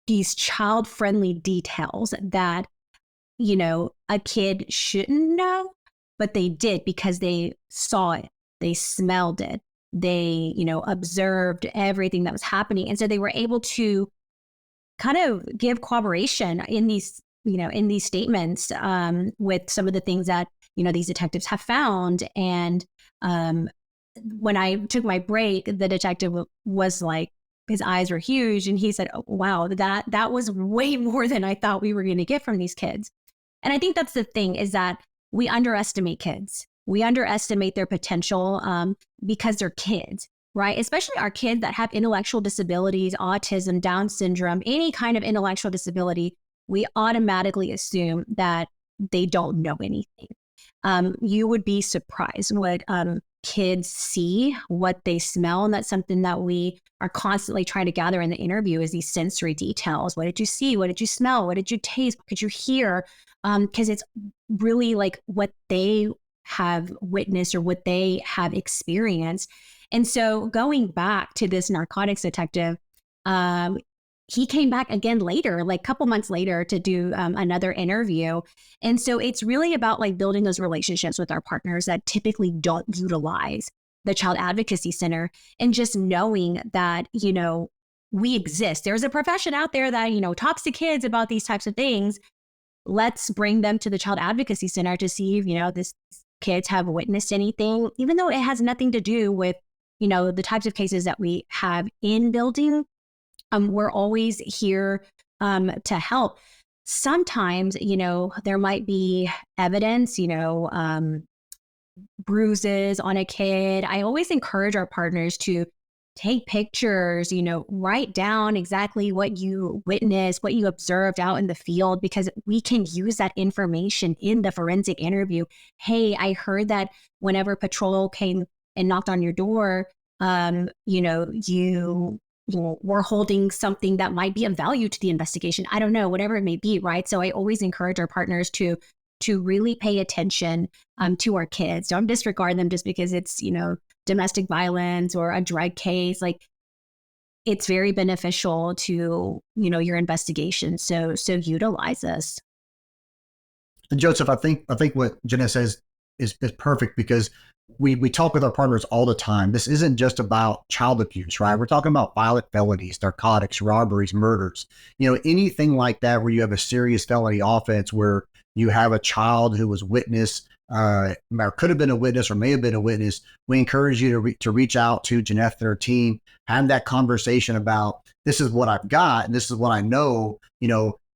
these child-friendly details that, a kid shouldn't know, but they did because they saw it, they smelled it, they, observed everything that was happening. And so they were able to kind of give corroboration in these statements with some of the things that, these detectives have found. And when I took my break, the detective was like, his eyes were huge. And he said, "Oh, wow, that was way more than I thought we were going to get from these kids." And I think that's the thing, is that we underestimate kids. We underestimate their potential because they're kids, right? Especially our kids that have intellectual disabilities, autism, Down syndrome, any kind of intellectual disability. We automatically assume that they don't know anything. You would be surprised what kids see, what they smell. And that's something that we are constantly trying to gather in the interview, is these sensory details. What did you see? What did you smell? What did you taste? What could you hear? Because it's really like what they have witnessed or what they have experienced. And so going back to this narcotics detective, he came back again later, like a couple months later, to do another interview. And so it's really about like building those relationships with our partners that typically don't utilize the Child Advocacy Center, and just knowing that, we exist. There's a profession out there that, talks to kids about these types of things. Let's bring them to the Child Advocacy Center to see if, these kids have witnessed anything, even though it has nothing to do with, the types of cases that we have in building. We're always here to help. Sometimes, there might be evidence, bruises on a kid. I always encourage our partners to take pictures, write down exactly what you witnessed, what you observed out in the field, because we can use that information in the forensic interview. "Hey, I heard that whenever patrol came and knocked on your door, you we're holding something that might be of value to the investigation." I don't know, whatever it may be, right? So I always encourage our partners to really pay attention to our kids. Don't disregard them just because it's, domestic violence or a drug case. Like, it's very beneficial to, your investigation. So utilize us. And Joseph, I think what Janeth says is perfect, because we talk with our partners all the time. This isn't just about child abuse, right? We're talking about violent felonies, narcotics, robberies, murders, anything like that, where you have a serious felony offense, where you have a child who was witness or could have been a witness or may have been a witness, we encourage you to reach out to Janeth and her team, have that conversation about, this is what I've got and this is what I know,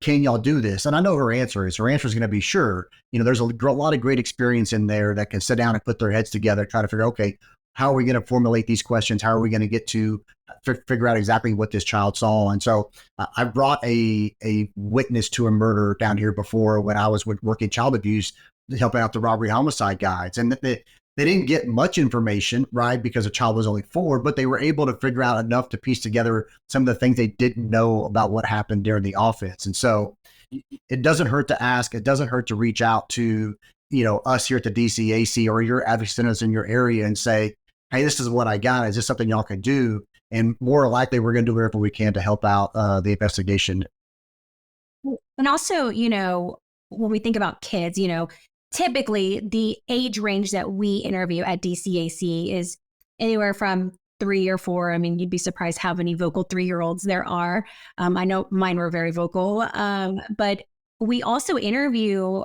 can y'all do this? And I know her answer is going to be sure. There's a lot of great experience in there that can sit down and put their heads together, try to figure, okay, how are we going to formulate these questions? How are we going to get to figure out exactly what this child saw? And so I brought a witness to a murder down here before when I was working child abuse, helping out the robbery homicide guides. And they didn't get much information, right, because the child was only 4, but they were able to figure out enough to piece together some of the things they didn't know about what happened during the offense. And so it doesn't hurt to ask. It doesn't hurt to reach out to, us here at the DCAC or your advocacy centers in your area and say, hey, this is what I got. Is this something y'all can do? And more likely, we're going to do whatever we can to help out the investigation. And also, when we think about kids, typically the age range that we interview at DCAC is anywhere from 3 or 4. I mean, you'd be surprised how many vocal 3-year-olds there are. I know mine were very vocal, but we also interview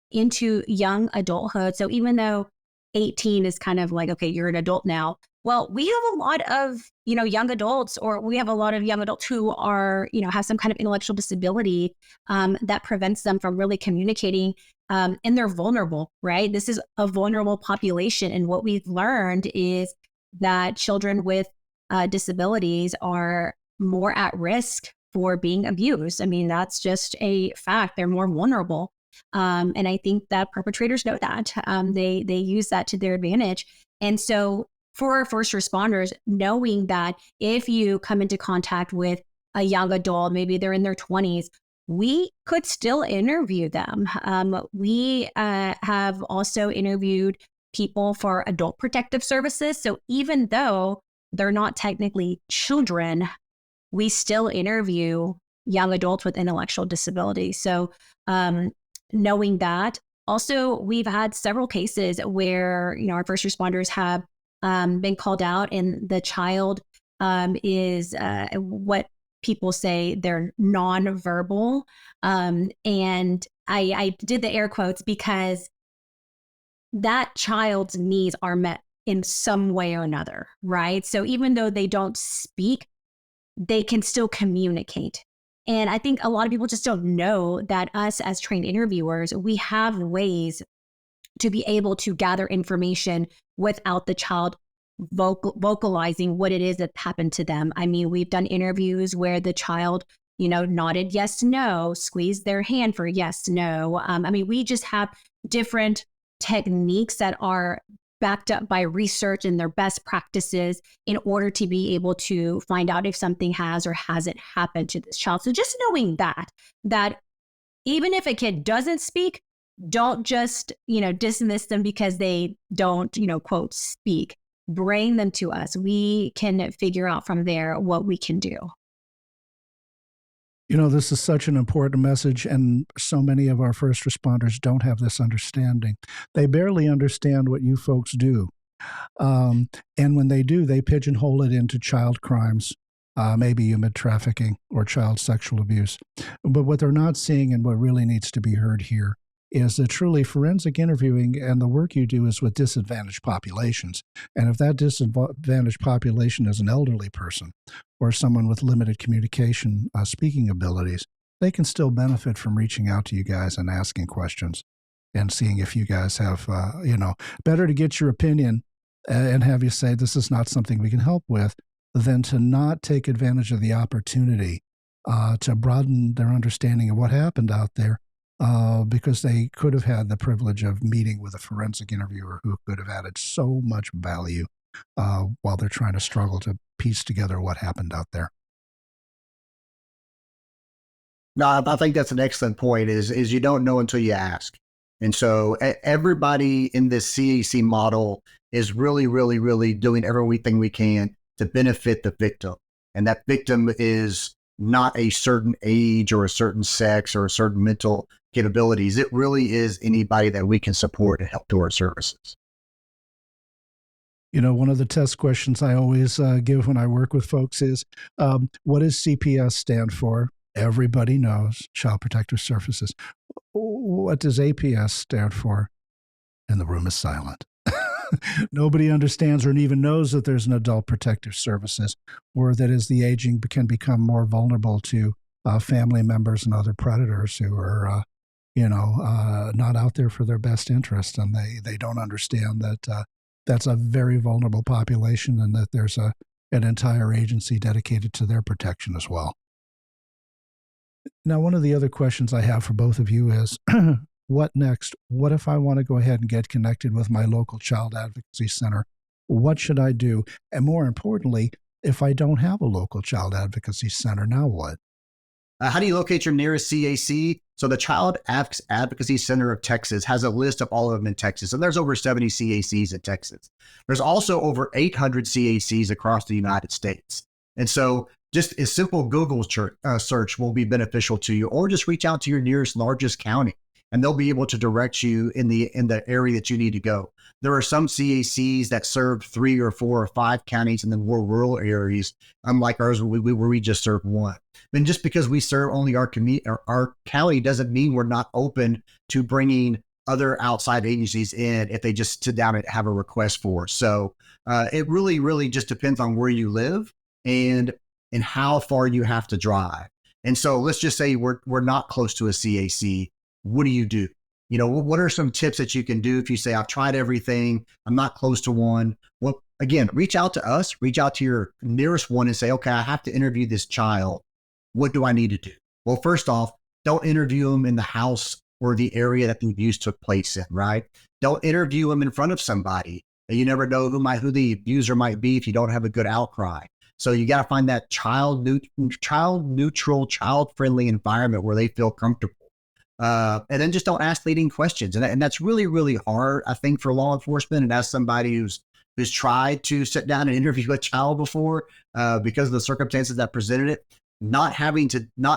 into young adulthood. So even though 18 is kind of like, okay, you're an adult now. Well, we have a lot of, young adults, or we have a lot of young adults who are, have some kind of intellectual disability that prevents them from really communicating, and they're vulnerable, right? This is a vulnerable population. And what we've learned is that children with disabilities are more at risk for being abused. I mean, that's just a fact. They're more vulnerable. And I think that perpetrators know that. They use that to their advantage. And so for our first responders, knowing that if you come into contact with a young adult, maybe they're in their 20s, we could still interview them. We have also interviewed people for adult protective services. So even though they're not technically children, we still interview young adults with intellectual disabilities. So knowing that, also we've had several cases where our first responders have been called out, and the child is what people say they're nonverbal. And I did the air quotes because that child's needs are met in some way or another, right? So even though they don't speak, they can still communicate. And I think a lot of people just don't know that us as trained interviewers, we have ways to be able to gather information without the child vocalizing what it is that happened to them. I mean, we've done interviews where the child, nodded yes, no, squeezed their hand for yes, no. I mean, we just have different techniques that are backed up by research and their best practices in order to be able to find out if something has or hasn't happened to this child. So just knowing that even if a kid doesn't speak, don't just, dismiss them because they don't, quote, speak. Bring them to us. We can figure out from there what we can do. This is such an important message, and so many of our first responders don't have this understanding. They barely understand what you folks do. And when they do, they pigeonhole it into child crimes, maybe human trafficking or child sexual abuse. But what they're not seeing, and what really needs to be heard here, is that truly forensic interviewing and the work you do is with disadvantaged populations. And if that disadvantaged population is an elderly person or someone with limited communication speaking abilities, they can still benefit from reaching out to you guys and asking questions and seeing if you guys have, better to get your opinion and have you say, this is not something we can help with, than to not take advantage of the opportunity to broaden their understanding of what happened out there. Because they could have had the privilege of meeting with a forensic interviewer who could have added so much value while they're trying to struggle to piece together what happened out there. No, I think that's an excellent point, is you don't know until you ask. And so everybody in this CAC model is really, really, really doing everything we can to benefit the victim. And that victim is not a certain age or a certain sex or a certain mental capabilities. It really is anybody that we can support and help through our services. One of the test questions I always give when I work with folks is, what does CPS stand for? Everybody knows, Child Protective Services. What does APS stand for? and the room is silent. Nobody understands or even knows that there's an adult protective services, or that as the aging can become more vulnerable to family members and other predators who are, not out there for their best interest, and they don't understand that that's a very vulnerable population, and that there's an entire agency dedicated to their protection as well. Now, one of the other questions I have for both of you is, what next? What if I want to go ahead and get connected with my local child advocacy center? What should I do? And more importantly, if I don't have a local child advocacy center, now what? How do you locate your nearest CAC? So the Child Advocacy Center of Texas has a list of all of them in Texas, and there's over 70 CACs in Texas. There's also over 800 CACs across the United States. And so just a simple Google search will be beneficial to you, or just reach out to your nearest largest county, and they'll be able to direct you in the area that you need to go. There are some CACs that serve 3 or 4 or 5 counties in the more rural areas, unlike ours where we just serve one. And just because we serve only our county doesn't mean we're not open to bringing other outside agencies in if they just sit down and have a request for. So it really, really just depends on where you live and how far you have to drive. And so let's just say we're not close to a CAC. What do you do? What are some tips that you can do if you say, I've tried everything, I'm not close to one? Well, again, reach out to us, reach out to your nearest one and say, okay, I have to interview this child. What do I need to do? Well, first off, don't interview them in the house or the area that the abuse took place in, right? Don't interview them in front of somebody. You never know who the abuser might be if you don't have a good outcry. So you got to find that child neutral, child-friendly environment where they feel comfortable. And then just don't ask leading questions. And that's really, really hard, I think, for law enforcement. And as somebody who's tried to sit down and interview a child before, because of the circumstances that presented it, not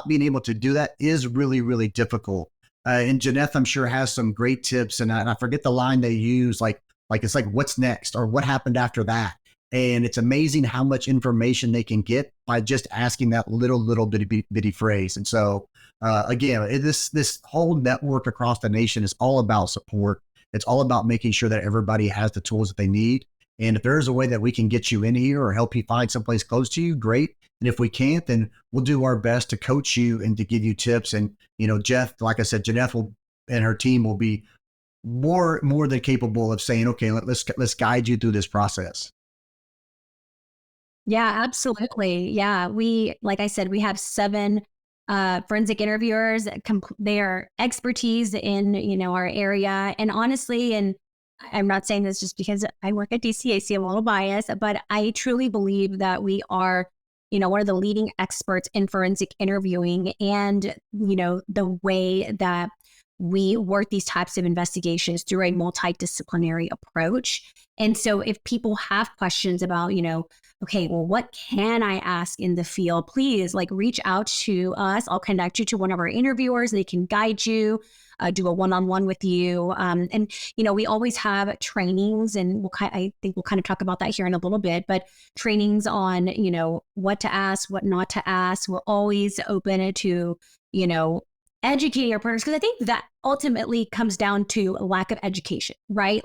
being able to do that is really, really difficult. And Janeth, I'm sure, has some great tips. And I forget the line they use, like it's like, what's next, or what happened after that? And it's amazing how much information they can get by just asking that little bitty phrase. And so, again, this whole network across the nation is all about support. It's all about making sure that everybody has the tools that they need. And if there's a way that we can get you in here or help you find someplace close to you, great. And if we can't, then we'll do our best to coach you and to give you tips. And, Jeff, like I said, Janeth and her team will be more than capable of saying, okay, let's guide you through this process. Yeah, absolutely. Yeah. Like I said, we have 7 forensic interviewers. They are expertise in, our area. And honestly, and I'm not saying this just because I work at DCAC, I'm a little biased, but I truly believe that we are, one of the leading experts in forensic interviewing, and, the way that we work these types of investigations through a multidisciplinary approach. And so if people have questions about, okay, well, what can I ask in the field? Please reach out to us. I'll connect you to one of our interviewers. They can guide you, do a one-on-one with you. And we always have trainings, and I think we'll kind of talk about that here in a little bit, but trainings on, what to ask, what not to ask. We're always open to, educating our partners, because I think that ultimately comes down to a lack of education, right?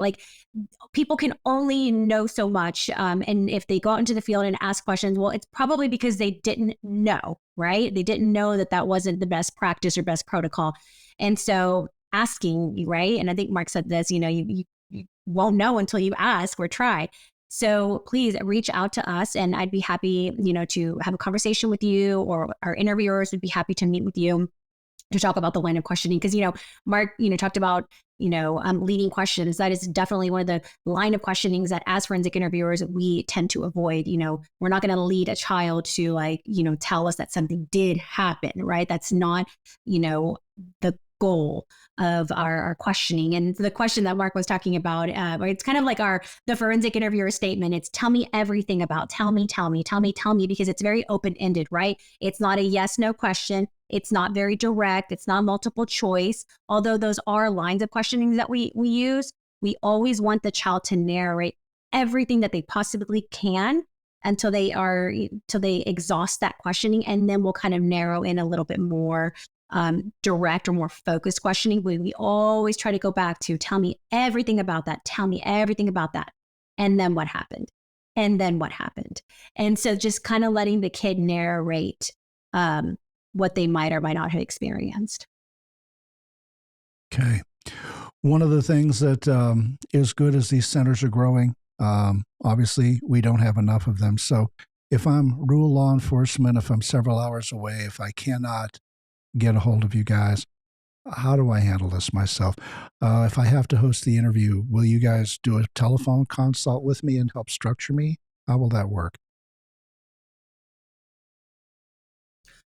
People can only know so much. And if they go out into the field and ask questions, well, it's probably because they didn't know, right? They didn't know that wasn't the best practice or best protocol. And so asking, right? And I think Mark said this, you won't know until you ask or try. So please reach out to us, and I'd be happy, to have a conversation with you, or our interviewers would be happy to meet with you to talk about the line of questioning. Because, Mark, talked about, leading questions. That is definitely one of the line of questionings that as forensic interviewers, we tend to avoid. We're not going to lead a child to tell us that something did happen, right? That's not, the goal of our questioning. And the question that Mark was talking about, it's kind of like the forensic interviewer statement. It's tell me everything about, tell me, because it's very open-ended, right? It's not a yes, no question. It's not very direct. It's not multiple choice. Although those are lines of questioning that we use, we always want the child to narrate everything that they possibly can until they exhaust that questioning. And then we'll kind of narrow in a little bit more direct or more focused questioning, we always try to go back to, tell me everything about that. Tell me everything about that. And then what happened? And then what happened? And so just kind of letting the kid narrate what they might or might not have experienced. Okay. One of the things that is good as these centers are growing, obviously we don't have enough of them. So if I'm rural law enforcement, if I'm several hours away, if I cannot get a hold of you guys, how do I handle this myself? If I have to host the interview, will you guys do a telephone consult with me and help structure me? How will that work?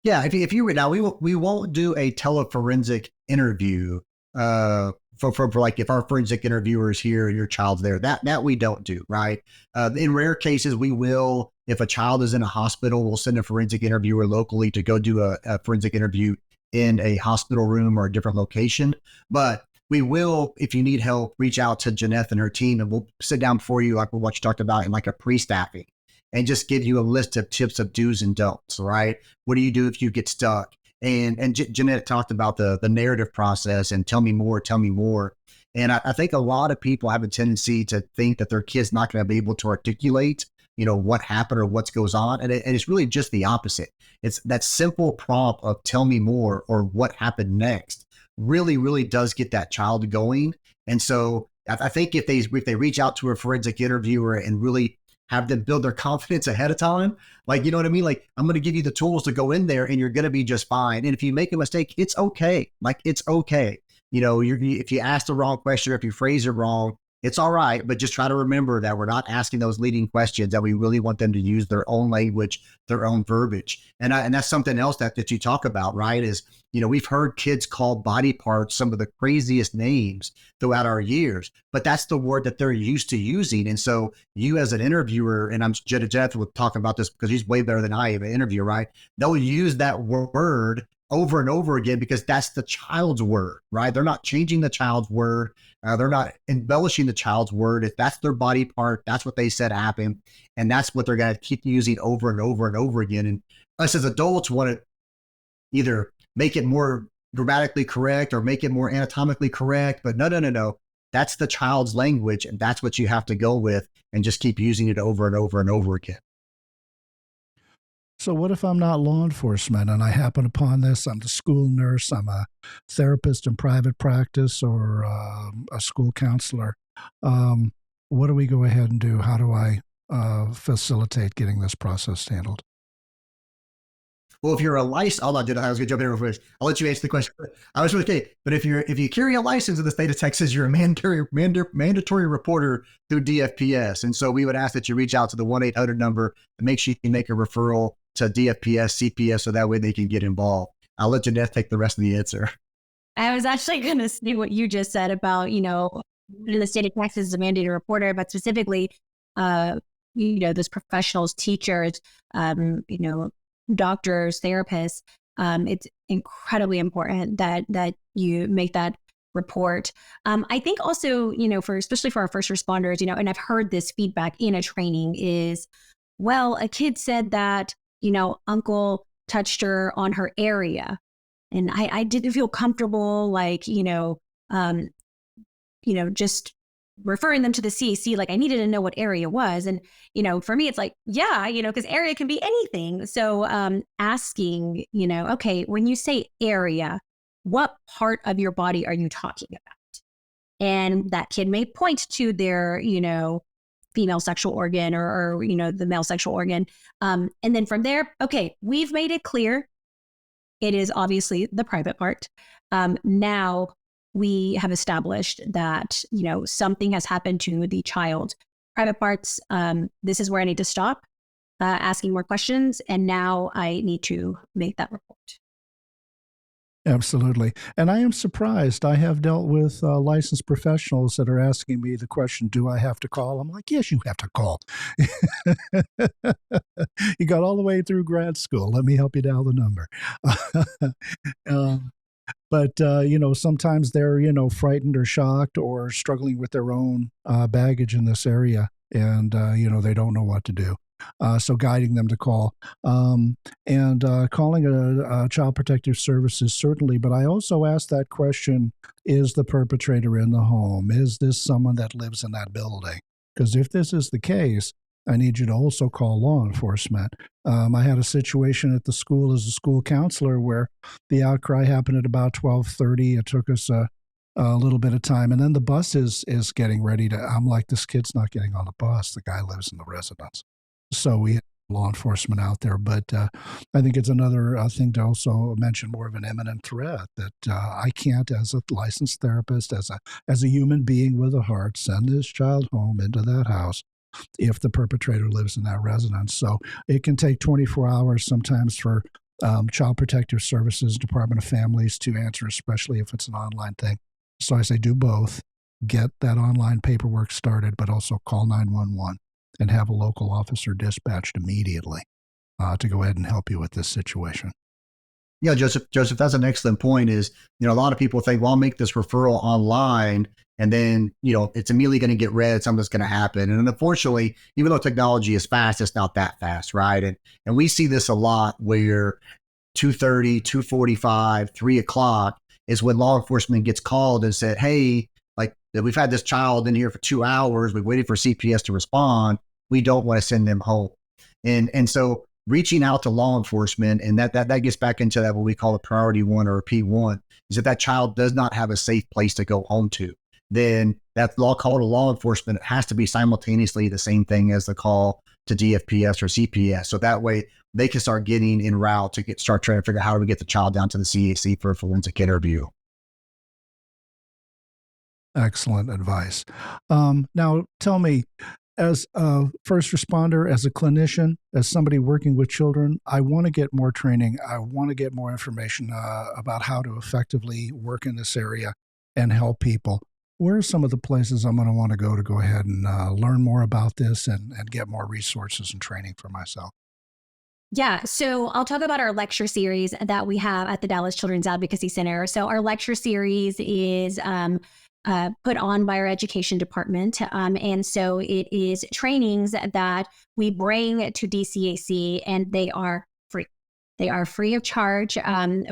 Yeah, if you now we won't do a teleforensic interview for like if our forensic interviewer is here and your child's there. That we don't do, right? In rare cases, we will. If a child is in a hospital, we'll send a forensic interviewer locally to go do a forensic interview in a hospital room or a different location. But we will, if you need help, reach out to Janeth and her team, and we'll sit down for you, like what you talked about, in like a pre-staffing, and just give you a list of tips of do's and don'ts, right? What do you do if you get stuck? And Janeth talked about the narrative process and tell me more. And I think a lot of people have a tendency to think that their kid's not going to be able to articulate, what happened or what goes on. And it's really just the opposite. It's that simple prompt of tell me more or what happened next really, really does get that child going. And so I think if they reach out to a forensic interviewer and really have them build their confidence ahead of time, like, you know what I mean? Like, I'm going to give you the tools to go in there and you're going to be just fine. And if you make a mistake, it's okay. Like, it's okay. If you ask the wrong question or if you phrase it wrong, it's all right. But just try to remember that we're not asking those leading questions, that we really want them to use their own language, their own verbiage. And that's something else that you talk about, right? Is, we've heard kids call body parts some of the craziest names throughout our years, but that's the word that they're used to using. And so you as an interviewer, and I'm Janeth will talk about this because he's way better than I am an interviewer, right? They'll use that word over and over again because that's the child's word, right? They're not changing the child's word. They're not embellishing the child's word. If that's their body part, that's what they said happened. And that's what they're going to keep using over and over and over again. And us as adults want to either make it more grammatically correct or make it more anatomically correct. But no. That's the child's language. And that's what you have to go with and just keep using it over and over and over again. So what if I'm not law enforcement and I happen upon this? I'm the school nurse, I'm a therapist in private practice, or a school counselor. What do we go ahead and do? How do I facilitate getting this process handled? Well, if you're a licensed, I was going to jump in real quick. I'll let you answer the question. I was okay, but if you carry a license in the state of Texas, you're a mandatory reporter through DFPS, and so we would ask that you reach out to the 1-800 number and make sure you can make a referral to DFPS, CPS, so that way they can get involved. I'll let Janeth take the rest of the answer. I was actually going to say what you just said about, in the state of Texas is a mandated reporter, but specifically, those professionals, teachers, doctors, therapists, it's incredibly important that you make that report. I think also, especially for our first responders, and I've heard this feedback in a training is, well, a kid said that, uncle touched her on her area. And I didn't feel comfortable, just referring them to the CAC. Like, I needed to know what area was. And, for me, it's like, yeah, because area can be anything. So asking, okay, when you say area, what part of your body are you talking about? And that kid may point to their, female sexual organ or the male sexual organ. And then from there, okay, we've made it clear. It is obviously the private part. Now we have established that, something has happened to the child. Private parts, this is where I need to stop asking more questions. And now I need to make that report. Absolutely. And I am surprised. I have dealt with licensed professionals that are asking me the question, do I have to call? I'm like, yes, you have to call. You got all the way through grad school. Let me help you dial the number. But sometimes they're, frightened or shocked or struggling with their own baggage in this area. And, they don't know what to do. So guiding them to call and calling a child protective services, certainly. But I also ask that question, is the perpetrator in the home? Is this someone that lives in that building? Because if this is the case, I need you to also call law enforcement. I had a situation at the school as a school counselor where the outcry happened at about 12:30. It took us a little bit of time. And then the bus is getting ready to, I'm like, this kid's not getting on the bus. The guy lives in the residence. So we had law enforcement out there. But I think it's another thing to also mention, more of an imminent threat that I can't, as a licensed therapist, as a human being with a heart, send this child home into that house if the perpetrator lives in that residence. So it can take 24 hours sometimes for Child Protective Services, Department of Families to answer, especially if it's an online thing. So I say do both. Get that online paperwork started, but also call 911 and have a local officer dispatched immediately to go ahead and help you with this situation. Yeah, Joseph, that's an excellent point. Is, a lot of people think, well, I'll make this referral online and then, it's immediately going to get read, something's going to happen. And unfortunately, even though technology is fast, it's not that fast, right? And we see this a lot where 2:30, 2:45, 3 o'clock is when law enforcement gets called and said, hey, like, we've had this child in here for 2 hours. We waited for CPS to respond. We don't want to send them home. And so reaching out to law enforcement, and that gets back into that, what we call a priority one or a P1, is if that child does not have a safe place to go home to, then that call to law enforcement has to be simultaneously the same thing as the call to DFPS or CPS. So that way they can start getting en route to start trying to figure out how do we get the child down to the CAC for a forensic interview. Excellent advice. Now tell me, as a first responder, as a clinician, as somebody working with children, I want to get more training. I want to get more information about how to effectively work in this area and help people. Where are some of the places I'm going to want to go ahead and learn more about this and get more resources and training for myself? Yeah, so I'll talk about our lecture series that we have at the Dallas Children's Advocacy Center. So our lecture series is put on by our education department. And so it is trainings that we bring to DCAC, and they are free. They are free of charge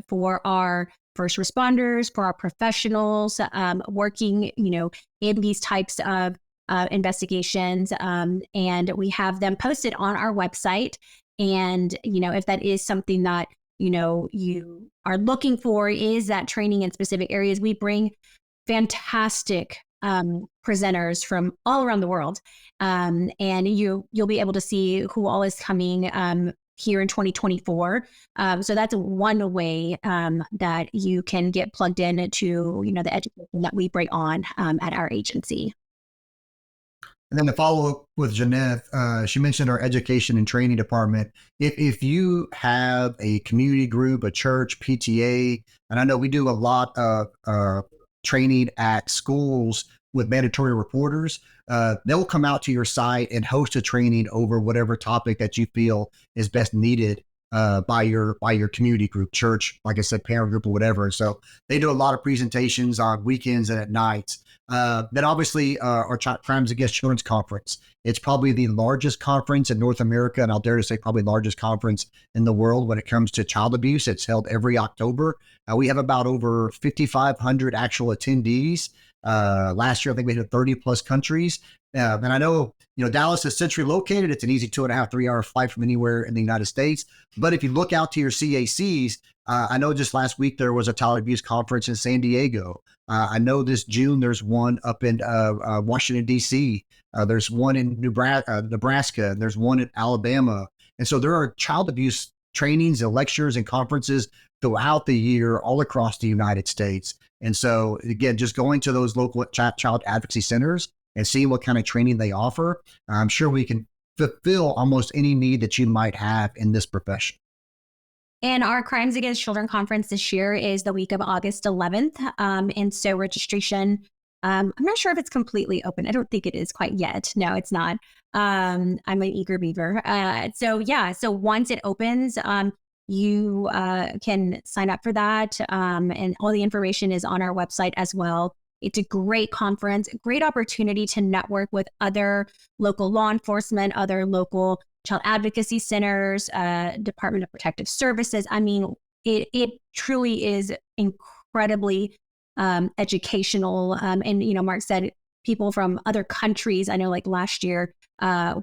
for our first responders, for our professionals working, in these types of investigations. And we have them posted on our website. And, if that is something that, you are looking for, is that training in specific areas, we bring fantastic presenters from all around the world. And you'll be able to see who all is coming here in 2024. So that's one way that you can get plugged in to, the education that we bring on at our agency. And then to follow up with Janeth, she mentioned our education and training department. If you have a community group, a church, PTA, and I know we do a lot of training at schools with mandatory reporters, they'll come out to your site and host a training over whatever topic that you feel is best needed by your community group, church, like I said, parent group or whatever. So they do a lot of presentations on weekends and at nights. Then obviously our Crimes Against Children's Conference. It's probably the largest conference in North America, and I'll dare to say probably largest conference in the world when it comes to child abuse. It's held every October. We have about over 5,500 actual attendees. Last year, I think we hit 30 plus countries. And I know, Dallas is centrally located. It's an easy 2.5, 3 hour flight from anywhere in the United States. But if you look out to your CACs, I know just last week there was a child abuse conference in San Diego. I know this June there's one up in Washington, D.C. There's one in Nebraska. And there's one in Alabama. And so there are child abuse trainings and lectures and conferences throughout the year all across the United States. And so, again, just going to those local child advocacy centers and seeing what kind of training they offer, I'm sure we can fulfill almost any need that you might have in this profession. And our Crimes Against Children conference this year is the week of August 11th. And so registration, I'm not sure if it's completely open. I don't think it is quite yet. No, it's not. I'm an eager beaver. So once it opens, you can sign up for that. And all the information is on our website as well. It's a great conference, a great opportunity to network with other local law enforcement, other local child advocacy centers, Department of Protective Services. I mean, it truly is incredibly educational. And, Mark said people from other countries. I know like last year, I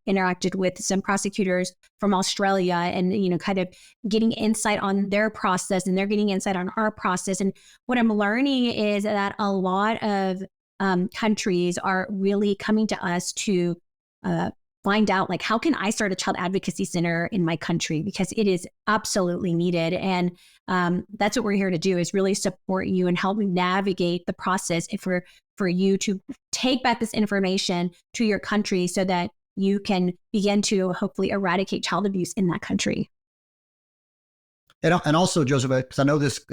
interacted with some prosecutors from Australia and, kind of getting insight on their process, and they're getting insight on our process. And what I'm learning is that a lot of countries are really coming to us to find out, like, how can I start a child advocacy center in my country? Because it is absolutely needed. And that's what we're here to do, is really support you and help navigate the process for you to take back this information to your country so that you can begin to hopefully eradicate child abuse in that country. And also, Joseph, because I know this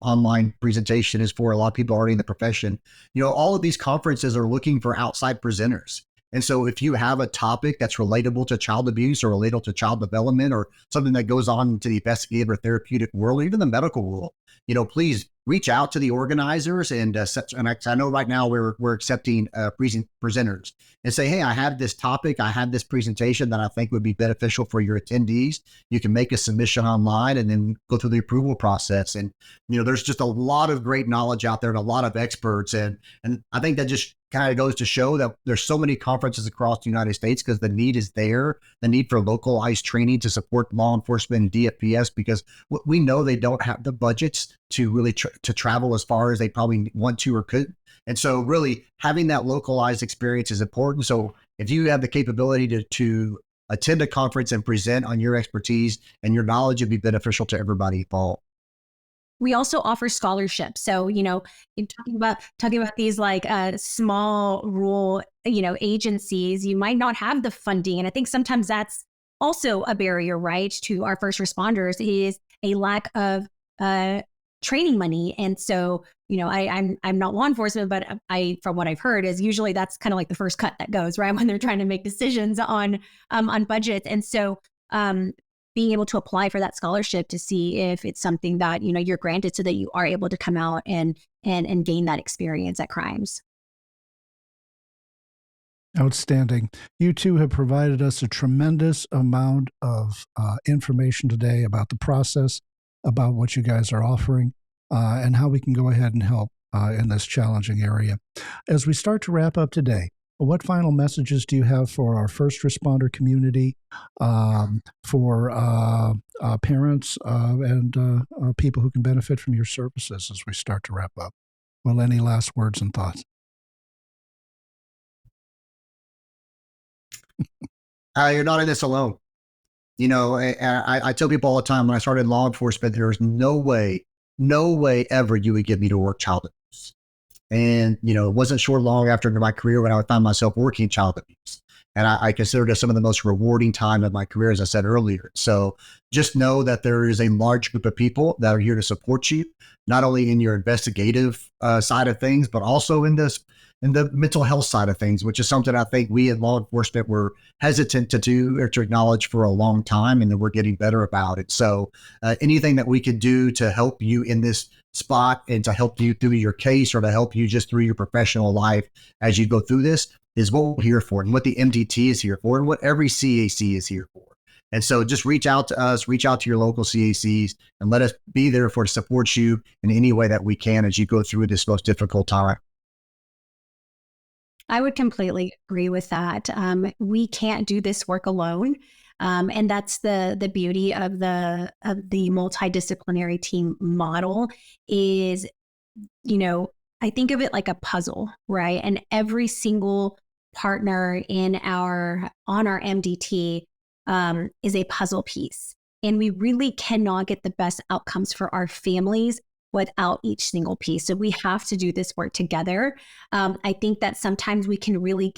online presentation is for a lot of people already in the profession. All of these conferences are looking for outside presenters. And so if you have a topic that's relatable to child abuse or relatable to child development or something that goes on to the investigative or therapeutic world, or even the medical world, please reach out to the organizers. And I know right now we're accepting presenters, and say, hey, I have this topic, I have this presentation that I think would be beneficial for your attendees. You can make a submission online and then go through the approval process. And, there's just a lot of great knowledge out there and a lot of experts. And I think that just kind of goes to show that there's so many conferences across the United States because the need is there, the need for localized training to support law enforcement and DFPS, because we know they don't have the budgets to really to travel as far as they probably want to or could. And so really having that localized experience is important. So if you have the capability to attend a conference and present on your expertise and your knowledge, it'd be beneficial to everybody involved. We also offer scholarships. So, talking about these like small rural, agencies, you might not have the funding. And I think sometimes that's also a barrier, right, to our first responders, is a lack of training money. And so, I'm not law enforcement, but from what I've heard, is usually that's kind of like the first cut that goes, right, when they're trying to make decisions on budgets. And so, being able to apply for that scholarship to see if it's something that, you're granted, so that you are able to come out and gain that experience at crimes. Outstanding. You two have provided us a tremendous amount of information today about the process, about what you guys are offering, and how we can go ahead and help in this challenging area. As we start to wrap up today, what final messages do you have for our first responder community, for parents and people who can benefit from your services as we start to wrap up? Well, any last words and thoughts? You're not in this alone. I tell people all the time, when I started law enforcement, there was no way ever you would get me to work child abuse. And, it wasn't short long after my career when I would find myself working child abuse. And I consider it some of the most rewarding time of my career, as I said earlier. So just know that there is a large group of people that are here to support you, not only in your investigative side of things, but also in the mental health side of things, which is something I think we in law enforcement were hesitant to do or to acknowledge for a long time, and that we're getting better about it. So anything that we could do to help you in this spot and to help you through your case, or to help you just through your professional life as you go through this, is what we're here for, and what the MDT is here for, and what every CAC is here for. And so just reach out to us, reach out to your local CACs, and let us be there to support you in any way that we can as you go through this most difficult time. I would completely agree with that. We can't do this work alone. And that's the beauty of the multidisciplinary team model is, I think of it like a puzzle, right? And every single partner on our MDT is a puzzle piece. And we really cannot get the best outcomes for our families without each single piece. So we have to do this work together. I think that sometimes we can really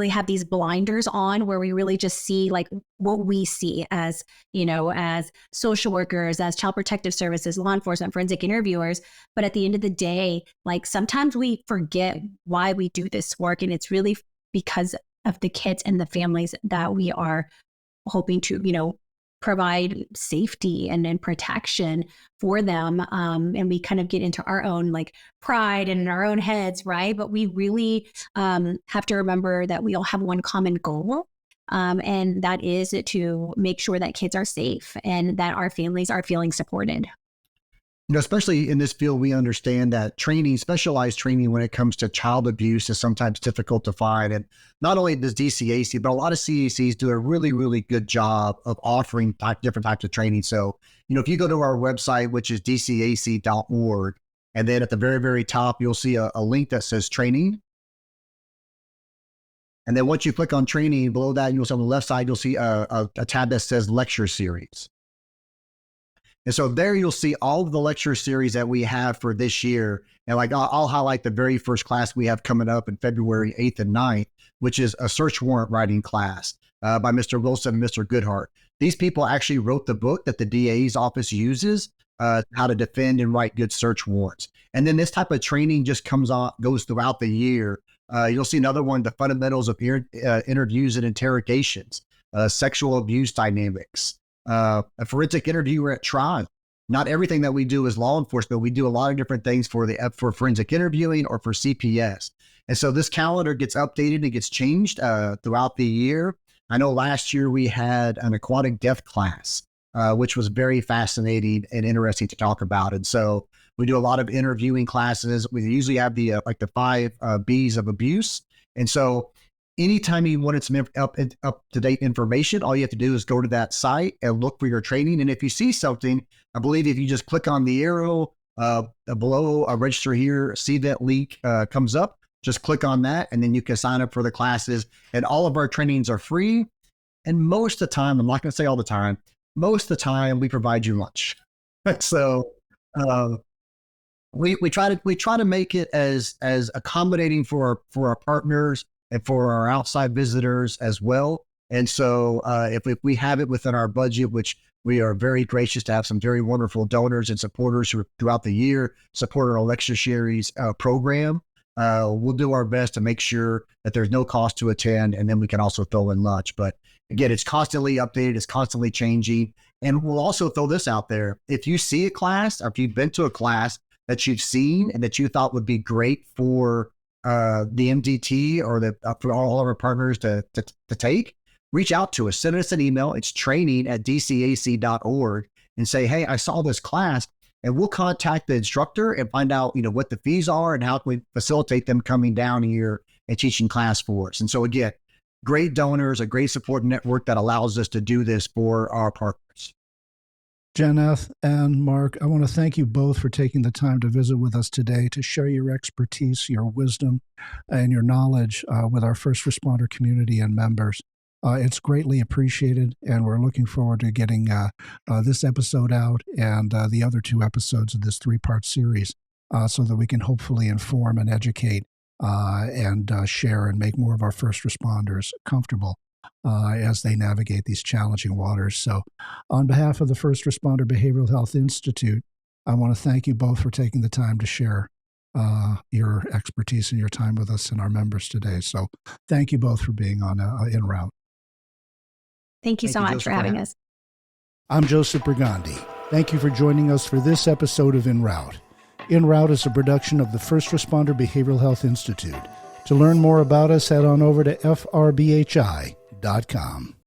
have these blinders on, where we really just see like what we see as, as social workers, as child protective services, law enforcement, forensic interviewers. But at the end of the day, like sometimes we forget why we do this work. And it's really because of the kids and the families that we are hoping to, provide safety and protection for them. And we kind of get into our own like pride and in our own heads, right? But we really have to remember that we all have one common goal. And that is to make sure that kids are safe and that our families are feeling supported. Especially in this field, we understand that training, specialized training when it comes to child abuse is sometimes difficult to find. And not only does DCAC, but a lot of CACs do a really, really good job of offering different types of training. So, if you go to our website, which is dcac.org, and then at the very, very top, you'll see a link that says training. And then once you click on training, below that, you'll see on the left side, you'll see a tab that says lecture series. And so there you'll see all of the lecture series that we have for this year. And like I'll highlight the very first class we have coming up in February 8th and 9th, which is a search warrant writing class by Mr. Wilson and Mr. Goodhart. These people actually wrote the book that the DA's office uses how to defend and write good search warrants. And then this type of training just goes throughout the year. You'll see another one, the fundamentals of interviews and interrogations, sexual abuse dynamics, a forensic interviewer at trial. Not everything that we do is law enforcement. We do a lot of different things for forensic interviewing or for CPS. And so this calendar gets updated and gets changed throughout the year. I know last year we had an aquatic death class, which was very fascinating and interesting to talk about. And so we do a lot of interviewing classes. We usually have the 5 B's of abuse. And so anytime you wanted some up-to-date information, all you have to do is go to that site and look for your training. And if you see something, I believe if you just click on the arrow below, register here, see that link comes up, just click on that, and then you can sign up for the classes. And all of our trainings are free. And most of the time, I'm not going to say all the time, most of the time we provide you lunch. So we try to make it as accommodating for our partners and for our outside visitors as well. And so if we have it within our budget, which we are very gracious to have some very wonderful donors and supporters who throughout the year support our lecture series program, we'll do our best to make sure that there's no cost to attend, and then we can also throw in lunch. But again, it's constantly updated, it's constantly changing. And we'll also throw this out there. If you see a class, or if you've been to a class that you've seen and that you thought would be great for the MDT or for all of our partners to take, reach out to us. Send us an email. It's training@dcac.org and say, hey, I saw this class, and we'll contact the instructor and find out, what the fees are and how can we facilitate them coming down here and teaching class for us. And so again, great donors, a great support network that allows us to do this for our partners. Janeth and Mark, I want to thank you both for taking the time to visit with us today to share your expertise, your wisdom, and your knowledge with our first responder community and members. It's greatly appreciated, and we're looking forward to getting this episode out and the other 2 episodes of this 3-part series so that we can hopefully inform and educate and share and make more of our first responders comfortable as they navigate these challenging waters. So on behalf of the First Responder Behavioral Health Institute, I want to thank you both for taking the time to share your expertise and your time with us and our members today. So thank you both for being on Enroute. Thank you so much for having us. I'm Joseph Burgundy. Thank you for joining us for this episode of Enroute. Enroute is a production of the First Responder Behavioral Health Institute. To learn more about us, head on over to frbhi.com.